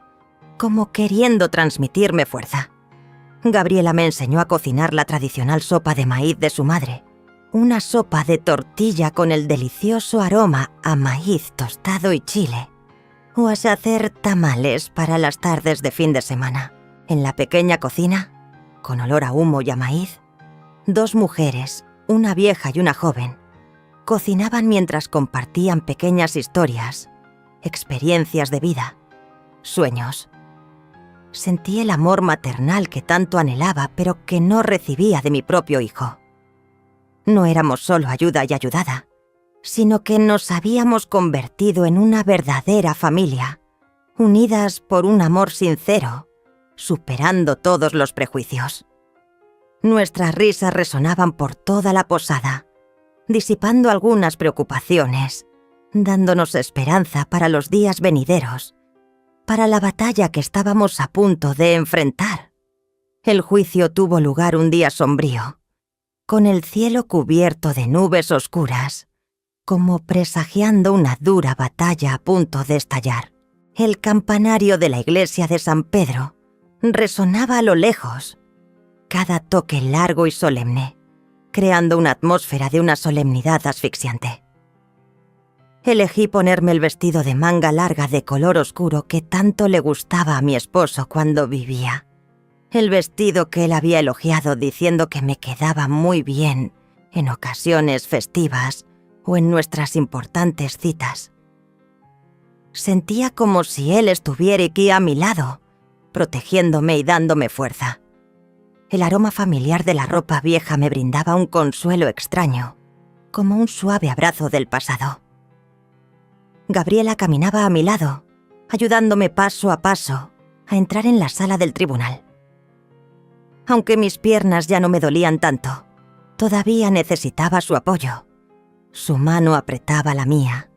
como queriendo transmitirme fuerza. Gabriela me enseñó a cocinar la tradicional sopa de maíz de su madre, una sopa de tortilla con el delicioso aroma a maíz tostado y chile, o a hacer tamales para las tardes de fin de semana. En la pequeña cocina, con olor a humo y a maíz, dos mujeres, una vieja y una joven, cocinaban mientras compartían pequeñas historias, experiencias de vida, sueños. Sentí el amor maternal que tanto anhelaba, pero que no recibía de mi propio hijo. No éramos solo ayuda y ayudada, sino que nos habíamos convertido en una verdadera familia, unidas por un amor sincero, superando todos los prejuicios. Nuestras risas resonaban por toda la posada, disipando algunas preocupaciones, dándonos esperanza para los días venideros, para la batalla que estábamos a punto de enfrentar. El juicio tuvo lugar un día sombrío, con el cielo cubierto de nubes oscuras, como presagiando una dura batalla a punto de estallar. El campanario de la iglesia de San Pedro resonaba a lo lejos, cada toque largo y solemne, creando una atmósfera de una solemnidad asfixiante. Elegí ponerme el vestido de manga larga de color oscuro que tanto le gustaba a mi esposo cuando vivía. El vestido que él había elogiado diciendo que me quedaba muy bien en ocasiones festivas o en nuestras importantes citas. Sentía como si él estuviera aquí a mi lado, protegiéndome y dándome fuerza. El aroma familiar de la ropa vieja me brindaba un consuelo extraño, como un suave abrazo del pasado. Gabriela caminaba a mi lado, ayudándome paso a paso a entrar en la sala del tribunal. Aunque mis piernas ya no me dolían tanto, todavía necesitaba su apoyo. Su mano apretaba la mía,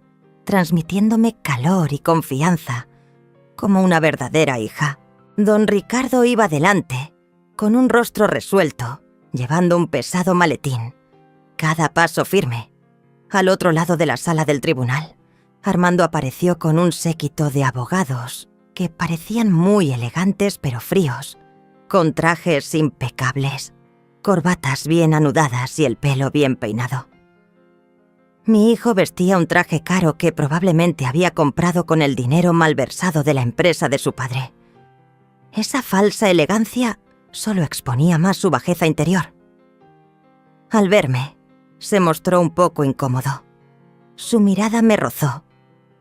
transmitiéndome calor y confianza, como una verdadera hija. Don Ricardo iba delante, con un rostro resuelto, llevando un pesado maletín, cada paso firme. Al otro lado de la sala del tribunal, Armando apareció con un séquito de abogados que parecían muy elegantes pero fríos, con trajes impecables, corbatas bien anudadas y el pelo bien peinado. Mi hijo vestía un traje caro que probablemente había comprado con el dinero malversado de la empresa de su padre. Esa falsa elegancia solo exponía más su bajeza interior. Al verme, se mostró un poco incómodo. Su mirada me rozó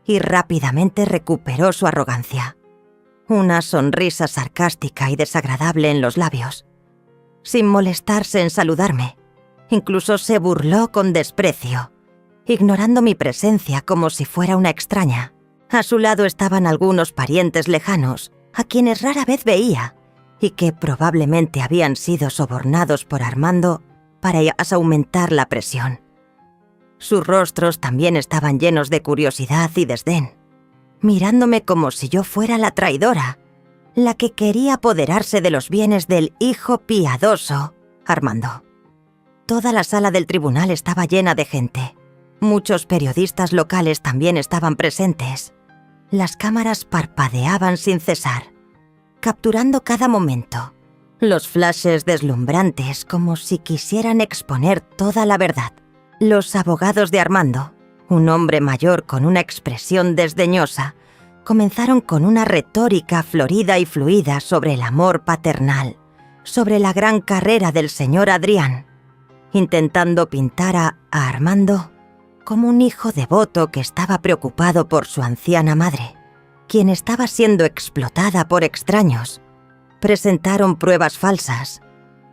y rápidamente recuperó su arrogancia. Una sonrisa sarcástica y desagradable en los labios. Sin molestarse en saludarme, incluso se burló con desprecio, ignorando mi presencia como si fuera una extraña. A su lado estaban algunos parientes lejanos, a quienes rara vez veía, y que probablemente habían sido sobornados por Armando para aumentar la presión. Sus rostros también estaban llenos de curiosidad y desdén, mirándome como si yo fuera la traidora, la que quería apoderarse de los bienes del hijo piadoso, Armando. Toda la sala del tribunal estaba llena de gente. Muchos periodistas locales también estaban presentes. Las cámaras parpadeaban sin cesar, capturando cada momento. Los flashes deslumbrantes como si quisieran exponer toda la verdad. Los abogados de Armando, un hombre mayor con una expresión desdeñosa, comenzaron con una retórica florida y fluida sobre el amor paternal, sobre la gran carrera del señor Adrián, intentando pintar a Armando como un hijo devoto que estaba preocupado por su anciana madre, quien estaba siendo explotada por extraños. Presentaron pruebas falsas,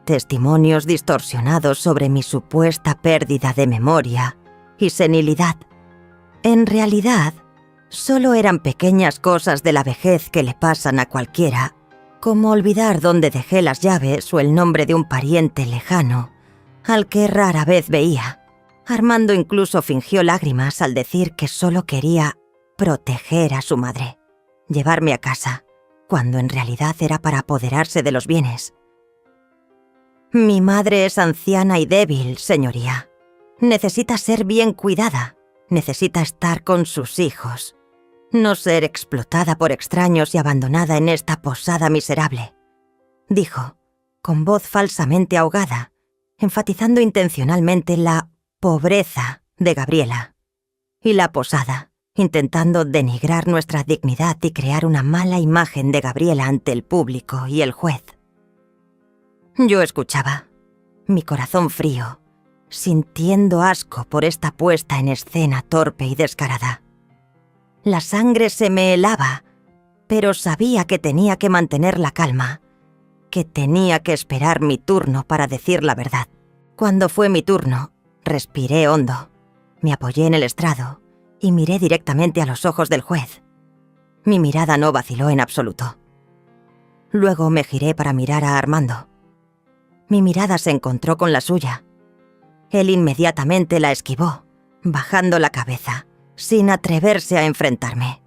testimonios distorsionados sobre mi supuesta pérdida de memoria y senilidad. En realidad, solo eran pequeñas cosas de la vejez que le pasan a cualquiera, como olvidar dónde dejé las llaves o el nombre de un pariente lejano, al que rara vez veía. Armando incluso fingió lágrimas al decir que solo quería proteger a su madre, llevarme a casa, cuando en realidad era para apoderarse de los bienes. Mi madre es anciana y débil, señoría. Necesita ser bien cuidada, necesita estar con sus hijos, no ser explotada por extraños y abandonada en esta posada miserable, dijo, con voz falsamente ahogada, enfatizando intencionalmente la pobreza de Gabriela y la posada, intentando denigrar nuestra dignidad y crear una mala imagen de Gabriela ante el público y el juez. Yo escuchaba, mi corazón frío, sintiendo asco por esta puesta en escena torpe y descarada. La sangre se me helaba, pero sabía que tenía que mantener la calma, que tenía que esperar mi turno para decir la verdad. Cuando fue mi turno, respiré hondo, me apoyé en el estrado y miré directamente a los ojos del juez. Mi mirada no vaciló en absoluto. Luego me giré para mirar a Armando. Mi mirada se encontró con la suya. Él inmediatamente la esquivó, bajando la cabeza, sin atreverse a enfrentarme.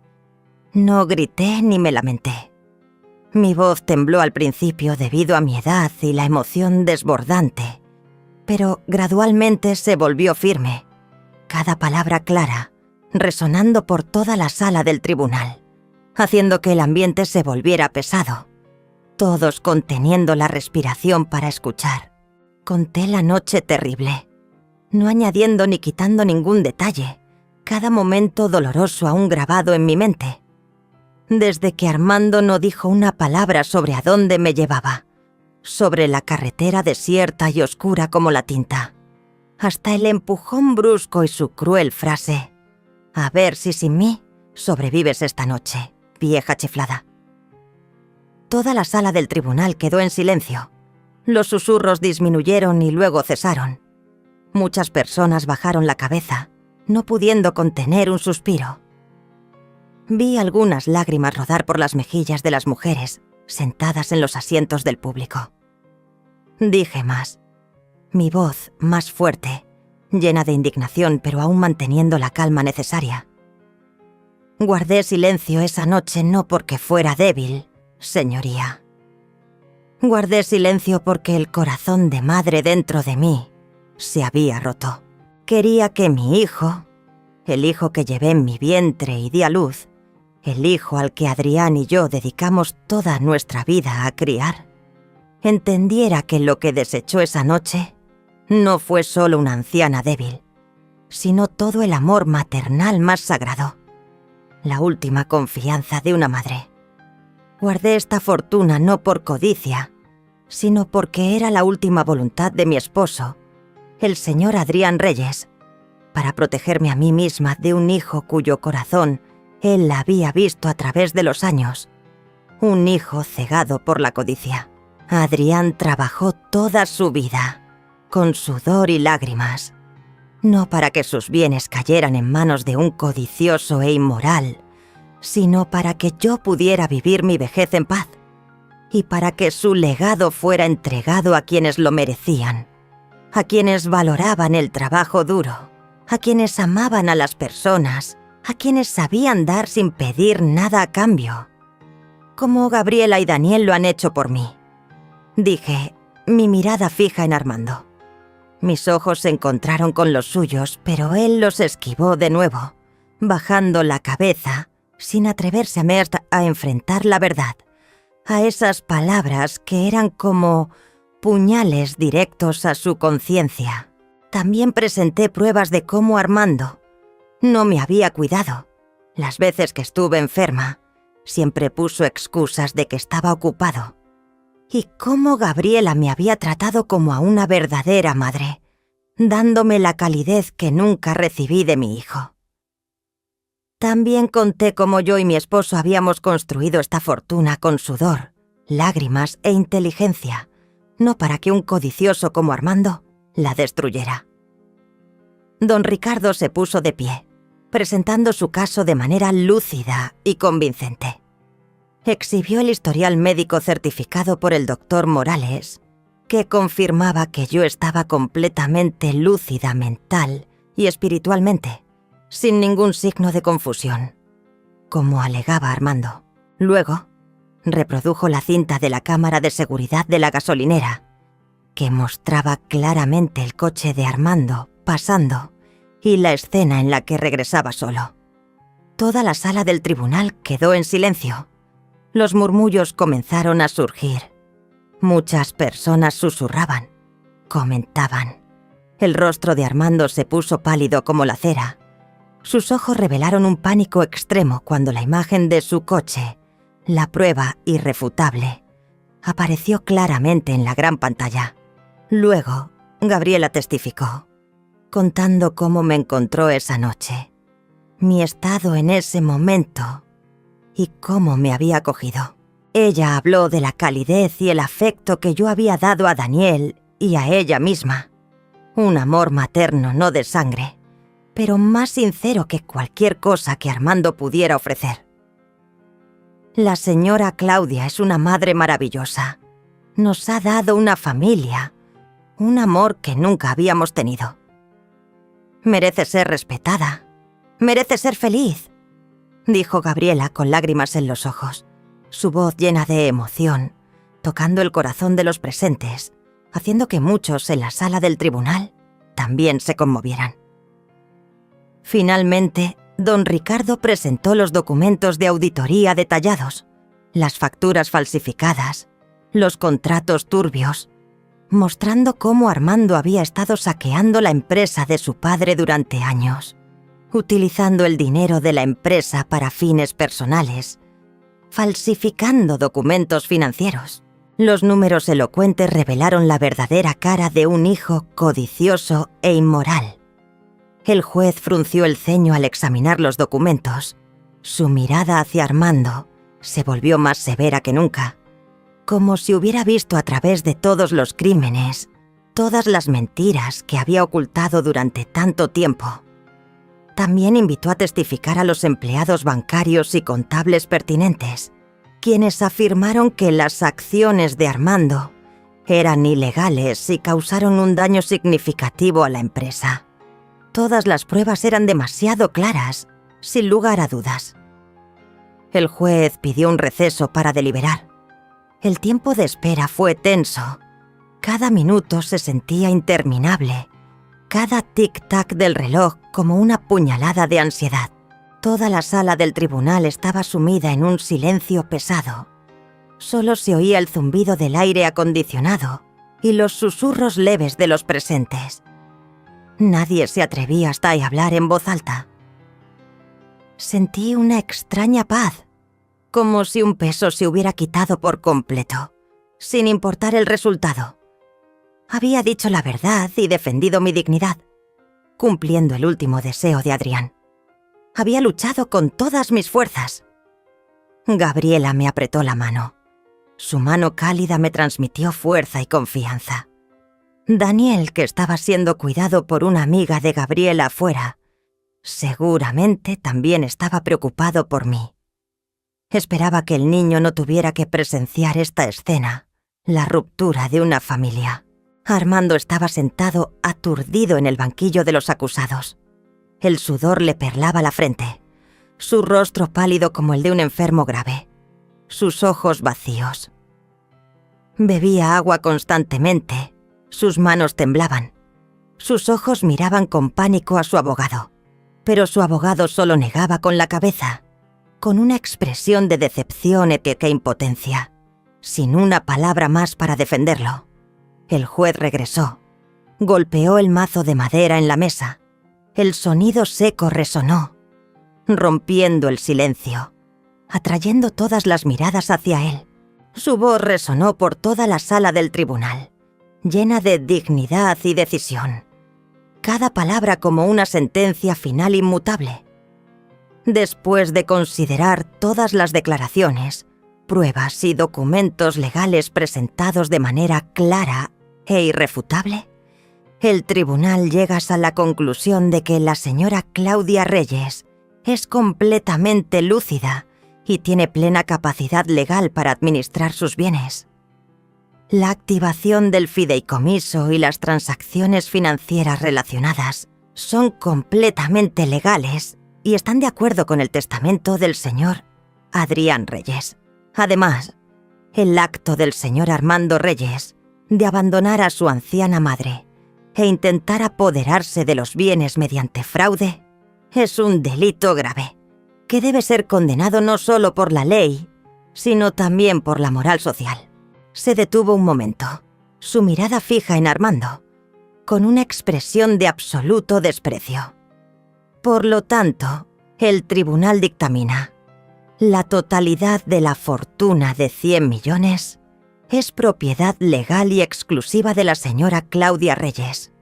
No grité ni me lamenté. Mi voz tembló al principio debido a mi edad y la emoción desbordante, pero gradualmente se volvió firme, cada palabra clara, resonando por toda la sala del tribunal, haciendo que el ambiente se volviera pesado, todos conteniendo la respiración para escuchar. Conté la noche terrible, no añadiendo ni quitando ningún detalle, cada momento doloroso aún grabado en mi mente. Desde que Armando no dijo una palabra sobre a dónde me llevaba, sobre la carretera desierta y oscura como la tinta, hasta el empujón brusco y su cruel frase: «A ver si sin mí sobrevives esta noche, vieja chiflada». Toda la sala del tribunal quedó en silencio. Los susurros disminuyeron y luego cesaron. Muchas personas bajaron la cabeza, no pudiendo contener un suspiro. Vi algunas lágrimas rodar por las mejillas de las mujeres sentadas en los asientos del público. Dije más, mi voz más fuerte, llena de indignación pero aún manteniendo la calma necesaria. Guardé silencio esa noche no porque fuera débil, señoría. Guardé silencio porque el corazón de madre dentro de mí se había roto. Quería que mi hijo, el hijo que llevé en mi vientre y di a luz, el hijo al que Adrián y yo dedicamos toda nuestra vida a criar, entendiera que lo que desechó esa noche no fue solo una anciana débil, sino todo el amor maternal más sagrado, la última confianza de una madre. Guardé esta fortuna no por codicia, sino porque era la última voluntad de mi esposo, el señor Adrián Reyes, para protegerme a mí misma de un hijo cuyo corazón él había visto a través de los años, un hijo cegado por la codicia. Adrián trabajó toda su vida, con sudor y lágrimas, no para que sus bienes cayeran en manos de un codicioso e inmoral, sino para que yo pudiera vivir mi vejez en paz, y para que su legado fuera entregado a quienes lo merecían, a quienes valoraban el trabajo duro, a quienes amaban a las personas, a quienes sabían dar sin pedir nada a cambio, como Gabriela y Daniel lo han hecho por mí. Dije, mi mirada fija en Armando. Mis ojos se encontraron con los suyos, pero él los esquivó de nuevo, bajando la cabeza, sin atreverse a enfrentar la verdad, a esas palabras que eran como puñales directos a su conciencia. También presenté pruebas de cómo Armando no me había cuidado. Las veces que estuve enferma, siempre puso excusas de que estaba ocupado. Y cómo Gabriela me había tratado como a una verdadera madre, dándome la calidez que nunca recibí de mi hijo. También conté cómo yo y mi esposo habíamos construido esta fortuna con sudor, lágrimas e inteligencia, no para que un codicioso como Armando la destruyera. Don Ricardo se puso de pie, presentando su caso de manera lúcida y convincente. Exhibió el historial médico certificado por el doctor Morales, que confirmaba que yo estaba completamente lúcida mental y espiritualmente, sin ningún signo de confusión, como alegaba Armando. Luego, reprodujo la cinta de la cámara de seguridad de la gasolinera, que mostraba claramente el coche de Armando pasando y la escena en la que regresaba solo. Toda la sala del tribunal quedó en silencio. Los murmullos comenzaron a surgir. Muchas personas susurraban, comentaban. El rostro de Armando se puso pálido como la cera. Sus ojos revelaron un pánico extremo cuando la imagen de su coche, la prueba irrefutable, apareció claramente en la gran pantalla. Luego, Gabriela testificó, contando cómo me encontró esa noche, mi estado en ese momento y cómo me había acogido. Ella habló de la calidez y el afecto que yo había dado a Daniel y a ella misma. Un amor materno no de sangre, pero más sincero que cualquier cosa que Armando pudiera ofrecer. La señora Claudia es una madre maravillosa. Nos ha dado una familia, un amor que nunca habíamos tenido. Merece ser respetada, merece ser feliz, dijo Gabriela con lágrimas en los ojos, su voz llena de emoción, tocando el corazón de los presentes, haciendo que muchos en la sala del tribunal también se conmovieran. Finalmente, don Ricardo presentó los documentos de auditoría detallados, las facturas falsificadas, los contratos turbios, mostrando cómo Armando había estado saqueando la empresa de su padre durante años, utilizando el dinero de la empresa para fines personales, falsificando documentos financieros. Los números elocuentes revelaron la verdadera cara de un hijo codicioso e inmoral. El juez frunció el ceño al examinar los documentos. Su mirada hacia Armando se volvió más severa que nunca, como si hubiera visto a través de todos los crímenes, todas las mentiras que había ocultado durante tanto tiempo. También invitó a testificar a los empleados bancarios y contables pertinentes, quienes afirmaron que las acciones de Armando eran ilegales y causaron un daño significativo a la empresa. Todas las pruebas eran demasiado claras, sin lugar a dudas. El juez pidió un receso para deliberar. El tiempo de espera fue tenso. Cada minuto se sentía interminable, cada tic-tac del reloj como una puñalada de ansiedad. Toda la sala del tribunal estaba sumida en un silencio pesado. Solo se oía el zumbido del aire acondicionado y los susurros leves de los presentes. Nadie se atrevía hasta a hablar en voz alta. Sentí una extraña paz, como si un peso se hubiera quitado por completo, sin importar el resultado. Había dicho la verdad y defendido mi dignidad, cumpliendo el último deseo de Adrián. Había luchado con todas mis fuerzas. Gabriela me apretó la mano. Su mano cálida me transmitió fuerza y confianza. Daniel, que estaba siendo cuidado por una amiga de Gabriela afuera, seguramente también estaba preocupado por mí. Esperaba que el niño no tuviera que presenciar esta escena, la ruptura de una familia. Armando estaba sentado aturdido en el banquillo de los acusados. El sudor le perlaba la frente, su rostro pálido como el de un enfermo grave, sus ojos vacíos. Bebía agua constantemente, sus manos temblaban, sus ojos miraban con pánico a su abogado, pero su abogado solo negaba con la cabeza, con una expresión de decepción e impotencia, sin una palabra más para defenderlo. El juez regresó, golpeó el mazo de madera en la mesa. El sonido seco resonó, rompiendo el silencio, atrayendo todas las miradas hacia él. Su voz resonó por toda la sala del tribunal, llena de dignidad y decisión. Cada palabra como una sentencia final inmutable. Después de considerar todas las declaraciones, pruebas y documentos legales presentados de manera clara e irrefutable, el tribunal llega a la conclusión de que la señora Claudia Reyes es completamente lúcida y tiene plena capacidad legal para administrar sus bienes. La activación del fideicomiso y las transacciones financieras relacionadas son completamente legales y están de acuerdo con el testamento del señor Adrián Reyes. Además, el acto del señor Armando Reyes de abandonar a su anciana madre e intentar apoderarse de los bienes mediante fraude es un delito grave, que debe ser condenado no solo por la ley, sino también por la moral social. Se detuvo un momento, su mirada fija en Armando, con una expresión de absoluto desprecio. Por lo tanto, el tribunal dictamina: la totalidad de la fortuna de 100 millones es propiedad legal y exclusiva de la señora Claudia Reyes.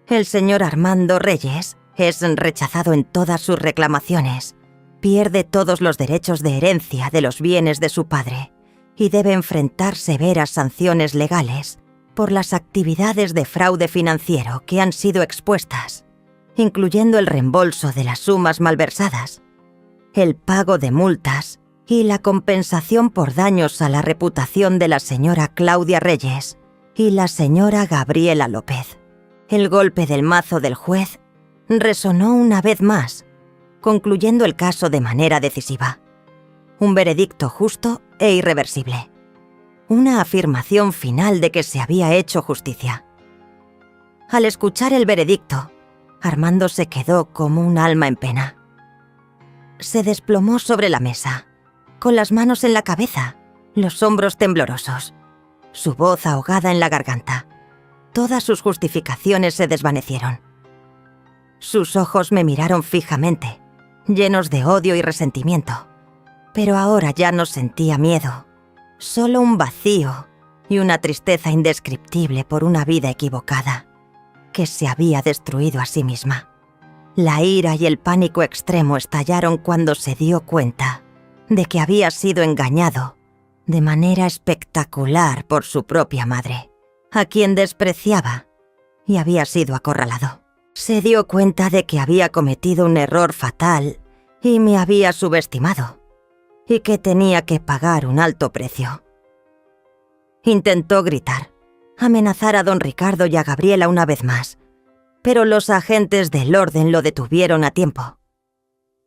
El señor Armando Reyes es rechazado en todas sus reclamaciones, pierde todos los derechos de herencia de los bienes de su padre y debe enfrentar severas sanciones legales por las actividades de fraude financiero que han sido expuestas, incluyendo el reembolso de las sumas malversadas, el pago de multas y la compensación por daños a la reputación de la señora Claudia Reyes y la señora Gabriela López. El golpe del mazo del juez resonó una vez más, concluyendo el caso de manera decisiva. Un veredicto justo e irreversible. Una afirmación final de que se había hecho justicia. Al escuchar el veredicto, Armando se quedó como un alma en pena. Se desplomó sobre la mesa, con las manos en la cabeza, los hombros temblorosos, su voz ahogada en la garganta. Todas sus justificaciones se desvanecieron. Sus ojos me miraron fijamente, llenos de odio y resentimiento. Pero ahora ya no sentía miedo, solo un vacío y una tristeza indescriptible por una vida equivocada, que se había destruido a sí misma. La ira y el pánico extremo estallaron cuando se dio cuenta de que había sido engañado de manera espectacular por su propia madre, a quien despreciaba, y había sido acorralado. Se dio cuenta de que había cometido un error fatal y me había subestimado, y que tenía que pagar un alto precio. Intentó gritar, amenazar a don Ricardo y a Gabriela una vez más, pero los agentes del orden lo detuvieron a tiempo.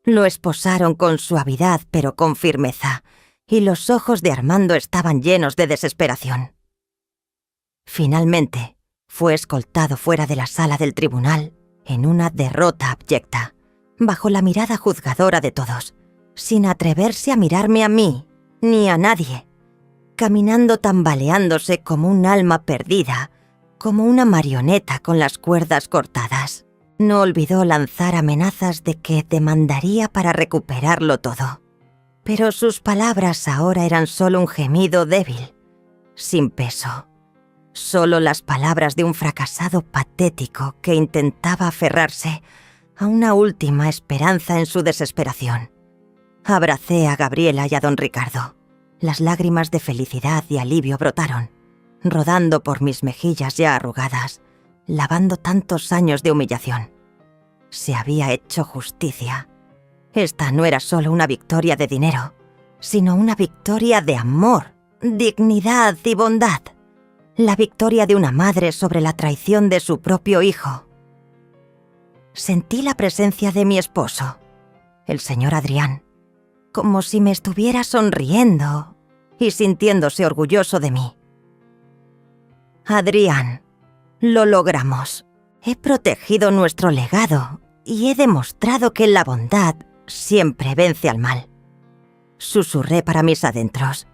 Lo esposaron con suavidad pero con firmeza, y los ojos de Armando estaban llenos de desesperación. Finalmente, fue escoltado fuera de la sala del tribunal en una derrota abyecta, bajo la mirada juzgadora de todos, sin atreverse a mirarme a mí, ni a nadie, caminando tambaleándose como un alma perdida, como una marioneta con las cuerdas cortadas. No olvidó lanzar amenazas de que demandaría para recuperarlo todo. Pero sus palabras ahora eran solo un gemido débil, sin peso. Solo las palabras de un fracasado patético que intentaba aferrarse a una última esperanza en su desesperación. Abracé a Gabriela y a don Ricardo. Las lágrimas de felicidad y alivio brotaron, rodando por mis mejillas ya arrugadas, lavando tantos años de humillación. Se había hecho justicia. Esta no era solo una victoria de dinero, sino una victoria de amor, dignidad y bondad. La victoria de una madre sobre la traición de su propio hijo. Sentí la presencia de mi esposo, el señor Adrián, como si me estuviera sonriendo y sintiéndose orgulloso de mí. Adrián, lo logramos. He protegido nuestro legado y he demostrado que la bondad siempre vence al mal. Susurré para mis adentros,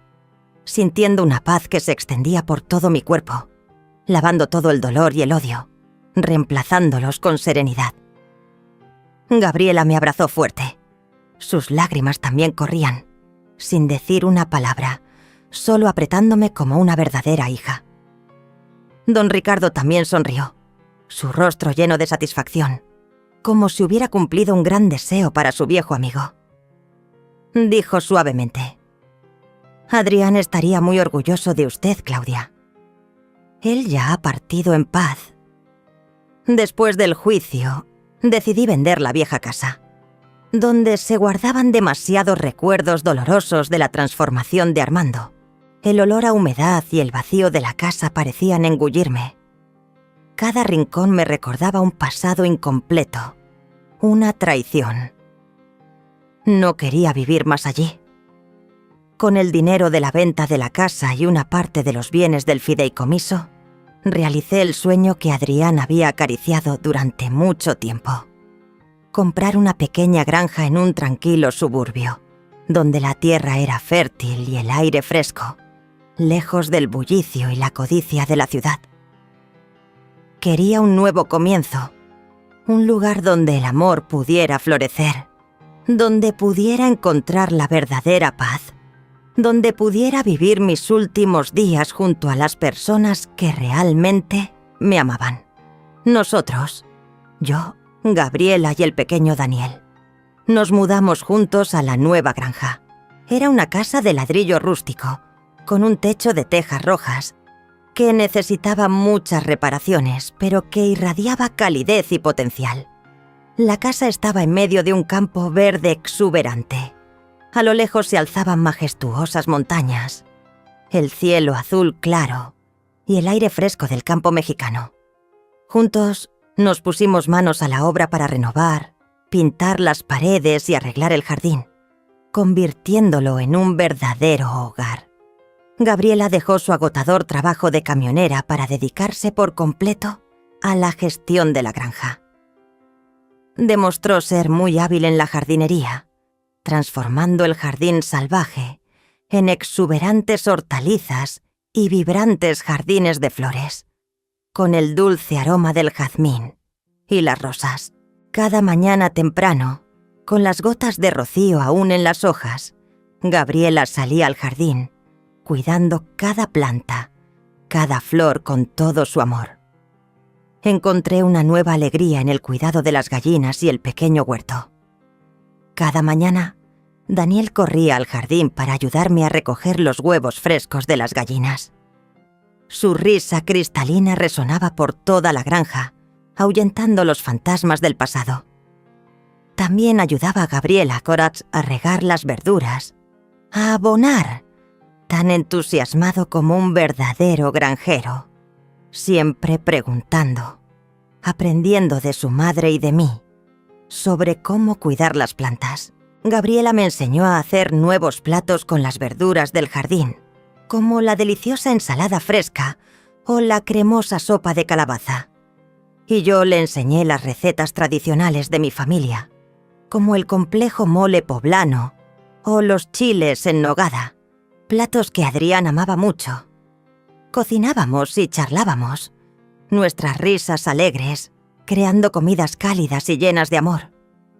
sintiendo una paz que se extendía por todo mi cuerpo, lavando todo el dolor y el odio, reemplazándolos con serenidad. Gabriela me abrazó fuerte. Sus lágrimas también corrían, sin decir una palabra, solo apretándome como una verdadera hija. Don Ricardo también sonrió, su rostro lleno de satisfacción, como si hubiera cumplido un gran deseo para su viejo amigo. Dijo suavemente: Adrián estaría muy orgulloso de usted, Claudia. Él ya ha partido en paz. Después del juicio, decidí vender la vieja casa, donde se guardaban demasiados recuerdos dolorosos de la transformación de Armando. El olor a humedad y el vacío de la casa parecían engullirme. Cada rincón me recordaba un pasado incompleto, una traición. No quería vivir más allí. Con el dinero de la venta de la casa y una parte de los bienes del fideicomiso, realicé el sueño que Adrián había acariciado durante mucho tiempo. Comprar una pequeña granja en un tranquilo suburbio, donde la tierra era fértil y el aire fresco, lejos del bullicio y la codicia de la ciudad. Quería un nuevo comienzo, un lugar donde el amor pudiera florecer, donde pudiera encontrar la verdadera paz, donde pudiera vivir mis últimos días junto a las personas que realmente me amaban. Nosotros, yo, Gabriela y el pequeño Daniel, nos mudamos juntos a la nueva granja. Era una casa de ladrillo rústico, con un techo de tejas rojas, que necesitaba muchas reparaciones, pero que irradiaba calidez y potencial. La casa estaba en medio de un campo verde exuberante. A lo lejos se alzaban majestuosas montañas, el cielo azul claro y el aire fresco del campo mexicano. Juntos nos pusimos manos a la obra para renovar, pintar las paredes y arreglar el jardín, convirtiéndolo en un verdadero hogar. Gabriela dejó su agotador trabajo de camionera para dedicarse por completo a la gestión de la granja. Demostró ser muy hábil en la jardinería, transformando el jardín salvaje en exuberantes hortalizas y vibrantes jardines de flores, con el dulce aroma del jazmín y las rosas. Cada mañana temprano, con las gotas de rocío aún en las hojas, Gabriela salía al jardín, cuidando cada planta, cada flor con todo su amor. Encontré una nueva alegría en el cuidado de las gallinas y el pequeño huerto. Cada mañana, Daniel corría al jardín para ayudarme a recoger los huevos frescos de las gallinas. Su risa cristalina resonaba por toda la granja, ahuyentando los fantasmas del pasado. También ayudaba a Gabriela Koratz a regar las verduras, a abonar, tan entusiasmado como un verdadero granjero, siempre preguntando, aprendiendo de su madre y de mí, sobre cómo cuidar las plantas. Gabriela me enseñó a hacer nuevos platos con las verduras del jardín, como la deliciosa ensalada fresca o la cremosa sopa de calabaza. Y yo le enseñé las recetas tradicionales de mi familia, como el complejo mole poblano o los chiles en nogada, platos que Adrián amaba mucho. Cocinábamos y charlábamos, nuestras risas alegres, creando comidas cálidas y llenas de amor.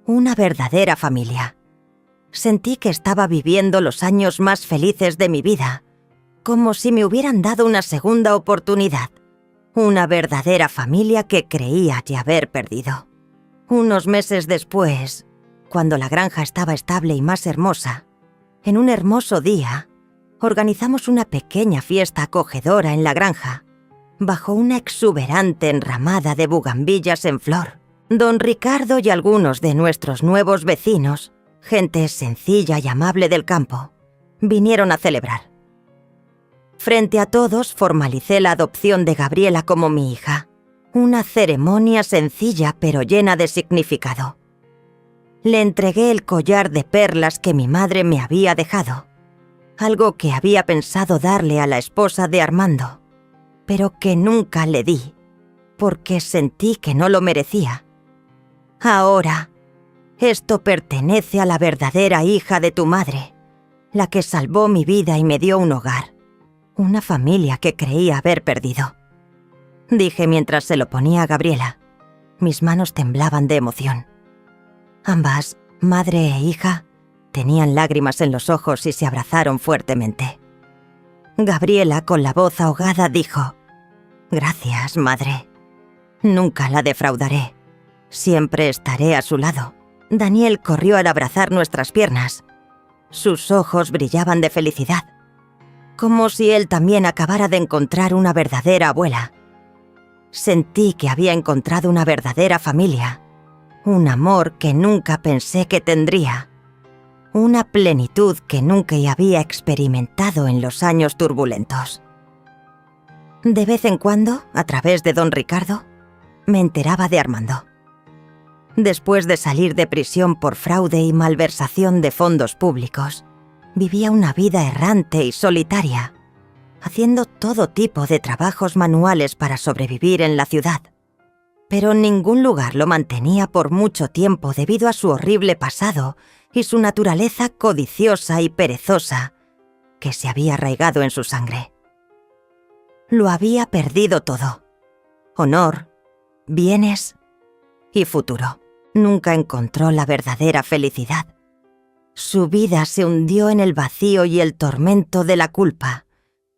Una verdadera familia. Sentí que estaba viviendo los años más felices de mi vida, como si me hubieran dado una segunda oportunidad. Una verdadera familia que creía ya haber perdido. Unos meses después, cuando la granja estaba estable y más hermosa, en un hermoso día, organizamos una pequeña fiesta acogedora en la granja, bajo una exuberante enramada de bugambillas en flor. Don Ricardo y algunos de nuestros nuevos vecinos, gente sencilla y amable del campo, vinieron a celebrar. Frente a todos formalicé la adopción de Gabriela como mi hija, una ceremonia sencilla pero llena de significado. Le entregué el collar de perlas que mi madre me había dejado, algo que había pensado darle a la esposa de Armando, pero que nunca le di, porque sentí que no lo merecía. Ahora, esto pertenece a la verdadera hija de tu madre, la que salvó mi vida y me dio un hogar, una familia que creía haber perdido. Dije mientras se lo ponía a Gabriela. Mis manos temblaban de emoción. Ambas, madre e hija, tenían lágrimas en los ojos y se abrazaron fuertemente. Gabriela, con la voz ahogada, dijo: «Gracias, madre. Nunca la defraudaré. Siempre estaré a su lado». Daniel corrió al abrazar nuestras piernas. Sus ojos brillaban de felicidad, como si él también acabara de encontrar una verdadera abuela. Sentí que había encontrado una verdadera familia, un amor que nunca pensé que tendría, una plenitud que nunca había experimentado en los años turbulentos. De vez en cuando, a través de don Ricardo, me enteraba de Armando. Después de salir de prisión por fraude y malversación de fondos públicos, vivía una vida errante y solitaria, haciendo todo tipo de trabajos manuales para sobrevivir en la ciudad. Pero ningún lugar lo mantenía por mucho tiempo debido a su horrible pasado y su naturaleza codiciosa y perezosa que se había arraigado en su sangre. Lo había perdido todo: honor, bienes y futuro. Nunca encontró la verdadera felicidad. Su vida se hundió en el vacío y el tormento de la culpa,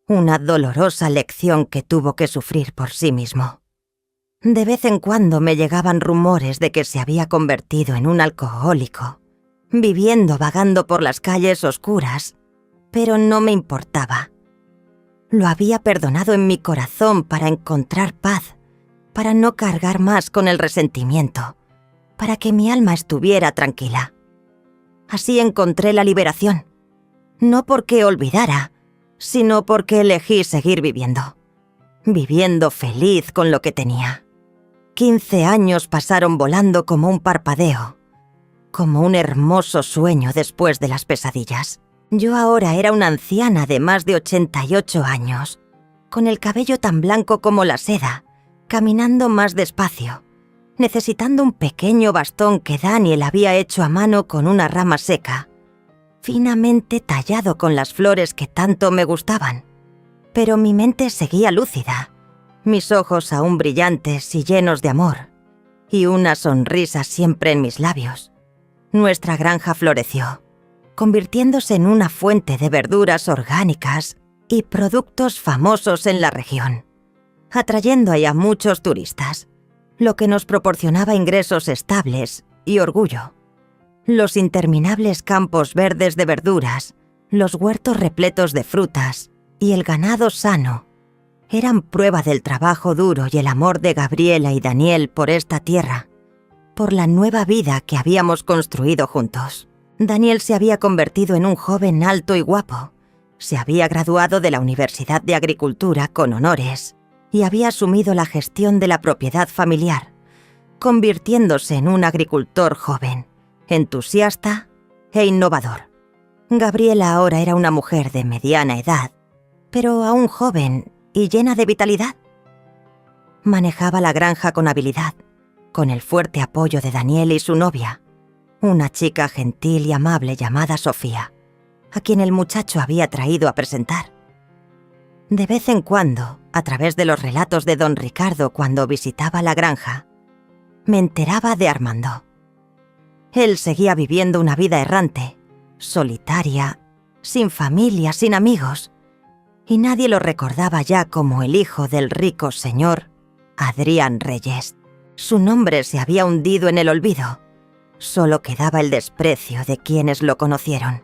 una dolorosa lección que tuvo que sufrir por sí mismo. De vez en cuando me llegaban rumores de que se había convertido en un alcohólico, viviendo vagando por las calles oscuras, pero no me importaba. Lo había perdonado en mi corazón para encontrar paz, para no cargar más con el resentimiento, para que mi alma estuviera tranquila. Así encontré la liberación, no porque olvidara, sino porque elegí seguir viviendo feliz con lo que tenía. 15 años pasaron volando como un parpadeo, como un hermoso sueño después de las pesadillas. Yo ahora era una anciana de más de 88 años, con el cabello tan blanco como la seda, caminando más despacio, necesitando un pequeño bastón que Daniel había hecho a mano con una rama seca, finamente tallado con las flores que tanto me gustaban. Pero mi mente seguía lúcida, mis ojos aún brillantes y llenos de amor, y una sonrisa siempre en mis labios. Nuestra granja floreció, convirtiéndose en una fuente de verduras orgánicas y productos famosos en la región, atrayendo a muchos turistas, lo que nos proporcionaba ingresos estables y orgullo. Los interminables campos verdes de verduras, los huertos repletos de frutas y el ganado sano eran prueba del trabajo duro y el amor de Gabriela y Daniel por esta tierra, por la nueva vida que habíamos construido juntos. Daniel se había convertido en un joven alto y guapo, se había graduado de la Universidad de Agricultura con honores y había asumido la gestión de la propiedad familiar, convirtiéndose en un agricultor joven, entusiasta e innovador. Gabriela ahora era una mujer de mediana edad, pero aún joven y llena de vitalidad. Manejaba la granja con habilidad, con el fuerte apoyo de Daniel y su novia, una chica gentil y amable llamada Sofía, a quien el muchacho había traído a presentar. De vez en cuando, a través de los relatos de don Ricardo cuando visitaba la granja, me enteraba de Armando. Él seguía viviendo una vida errante, solitaria, sin familia, sin amigos, y nadie lo recordaba ya como el hijo del rico señor Adrián Reyes. Su nombre se había hundido en el olvido. Solo quedaba el desprecio de quienes lo conocieron.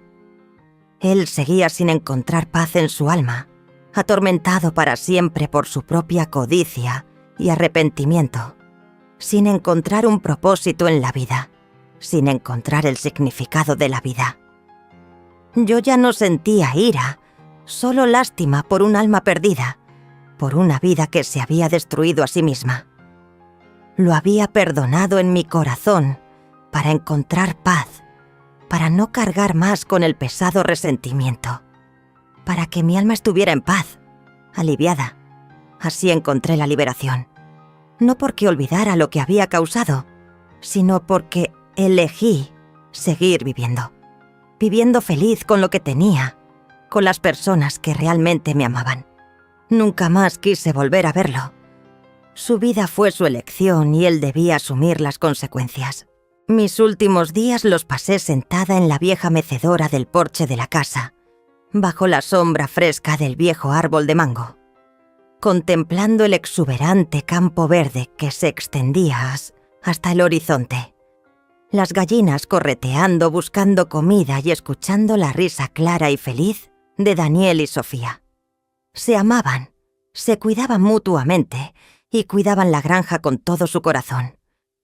Él seguía sin encontrar paz en su alma, atormentado para siempre por su propia codicia y arrepentimiento, sin encontrar un propósito en la vida, sin encontrar el significado de la vida. Yo ya no sentía ira, solo lástima por un alma perdida, por una vida que se había destruido a sí misma. Lo había perdonado en mi corazón para encontrar paz, para no cargar más con el pesado resentimiento, para que mi alma estuviera en paz, aliviada. Así encontré la liberación. No porque olvidara lo que había causado, sino porque elegí seguir viviendo. Viviendo feliz con lo que tenía, con las personas que realmente me amaban. Nunca más quise volver a verlo. Su vida fue su elección y él debía asumir las consecuencias. Mis últimos días los pasé sentada en la vieja mecedora del porche de la casa, bajo la sombra fresca del viejo árbol de mango, contemplando el exuberante campo verde que se extendía hasta el horizonte. Las gallinas correteando buscando comida y escuchando la risa clara y feliz de Daniel y Sofía. Se amaban, se cuidaban mutuamente y cuidaban la granja con todo su corazón,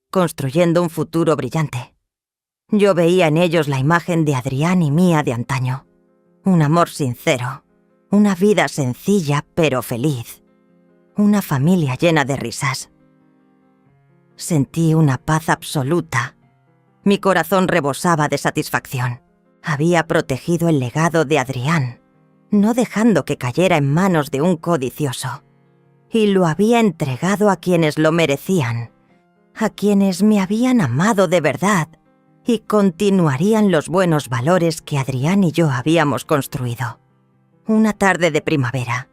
construyendo un futuro brillante. Yo veía en ellos la imagen de Adrián y mía de antaño. Un amor sincero, una vida sencilla pero feliz, una familia llena de risas. Sentí una paz absoluta. Mi corazón rebosaba de satisfacción. Había protegido el legado de Adrián, no dejando que cayera en manos de un codicioso. Y lo había entregado a quienes lo merecían, a quienes me habían amado de verdad y continuarían los buenos valores que Adrián y yo habíamos construido. Una tarde de primavera,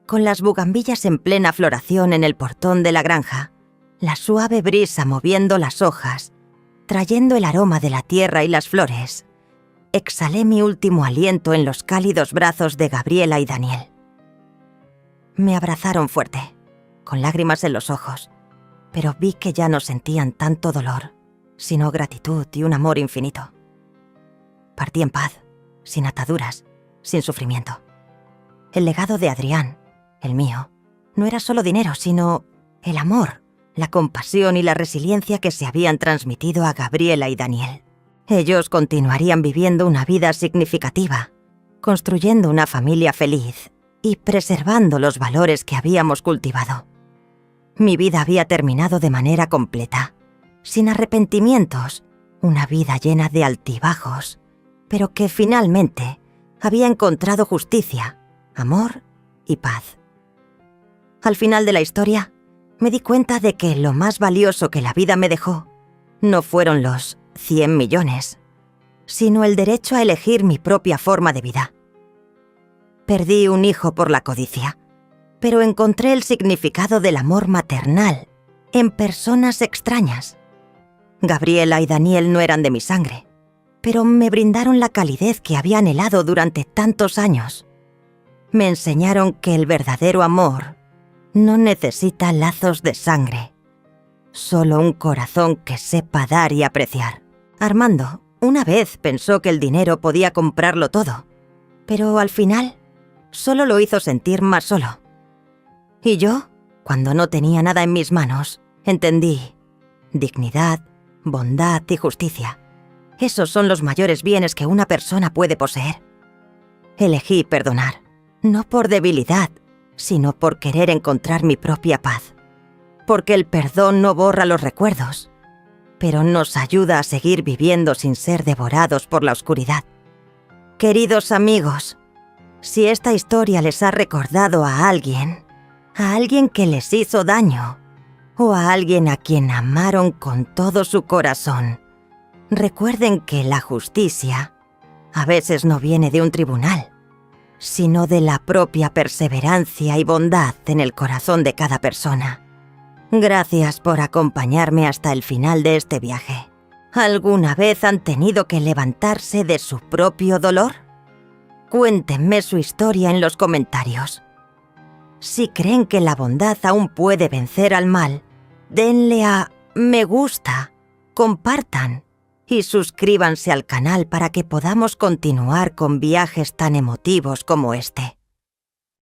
con las bugambillas en plena floración en el portón de la granja, la suave brisa moviendo las hojas, trayendo el aroma de la tierra y las flores, exhalé mi último aliento en los cálidos brazos de Gabriela y Daniel. Me abrazaron fuerte, con lágrimas en los ojos, pero vi que ya no sentían tanto dolor, sino gratitud y un amor infinito. Partí en paz, sin ataduras, sin sufrimiento. El legado de Adrián, el mío, no era solo dinero, sino el amor, la compasión y la resiliencia que se habían transmitido a Gabriela y Daniel. Ellos continuarían viviendo una vida significativa, construyendo una familia feliz y preservando los valores que habíamos cultivado. Mi vida había terminado de manera completa, sin arrepentimientos, una vida llena de altibajos, pero que finalmente había encontrado justicia, amor y paz. Al final de la historia, me di cuenta de que lo más valioso que la vida me dejó no fueron los 100 millones, sino el derecho a elegir mi propia forma de vida. Perdí un hijo por la codicia, pero encontré el significado del amor maternal en personas extrañas. Gabriela y Daniel no eran de mi sangre, pero me brindaron la calidez que había anhelado durante tantos años. Me enseñaron que el verdadero amor no necesita lazos de sangre, solo un corazón que sepa dar y apreciar. Armando una vez pensó que el dinero podía comprarlo todo, pero al final solo lo hizo sentir más solo. Y yo, cuando no tenía nada en mis manos, entendí dignidad, bondad y justicia. Esos son los mayores bienes que una persona puede poseer. Elegí perdonar, no por debilidad, sino por querer encontrar mi propia paz. Porque el perdón no borra los recuerdos, pero nos ayuda a seguir viviendo sin ser devorados por la oscuridad. Queridos amigos, si esta historia les ha recordado a alguien que les hizo daño, o a alguien a quien amaron con todo su corazón, Recuerden que la justicia a veces no viene de un tribunal, sino de la propia perseverancia y bondad en el corazón de cada persona. Gracias por acompañarme hasta el final de este viaje. ¿Alguna vez han tenido que levantarse de su propio dolor? Cuéntenme su historia en los comentarios. Si creen que la bondad aún puede vencer al mal, denle a me gusta, compartan y suscríbanse al canal para que podamos continuar con viajes tan emotivos como este.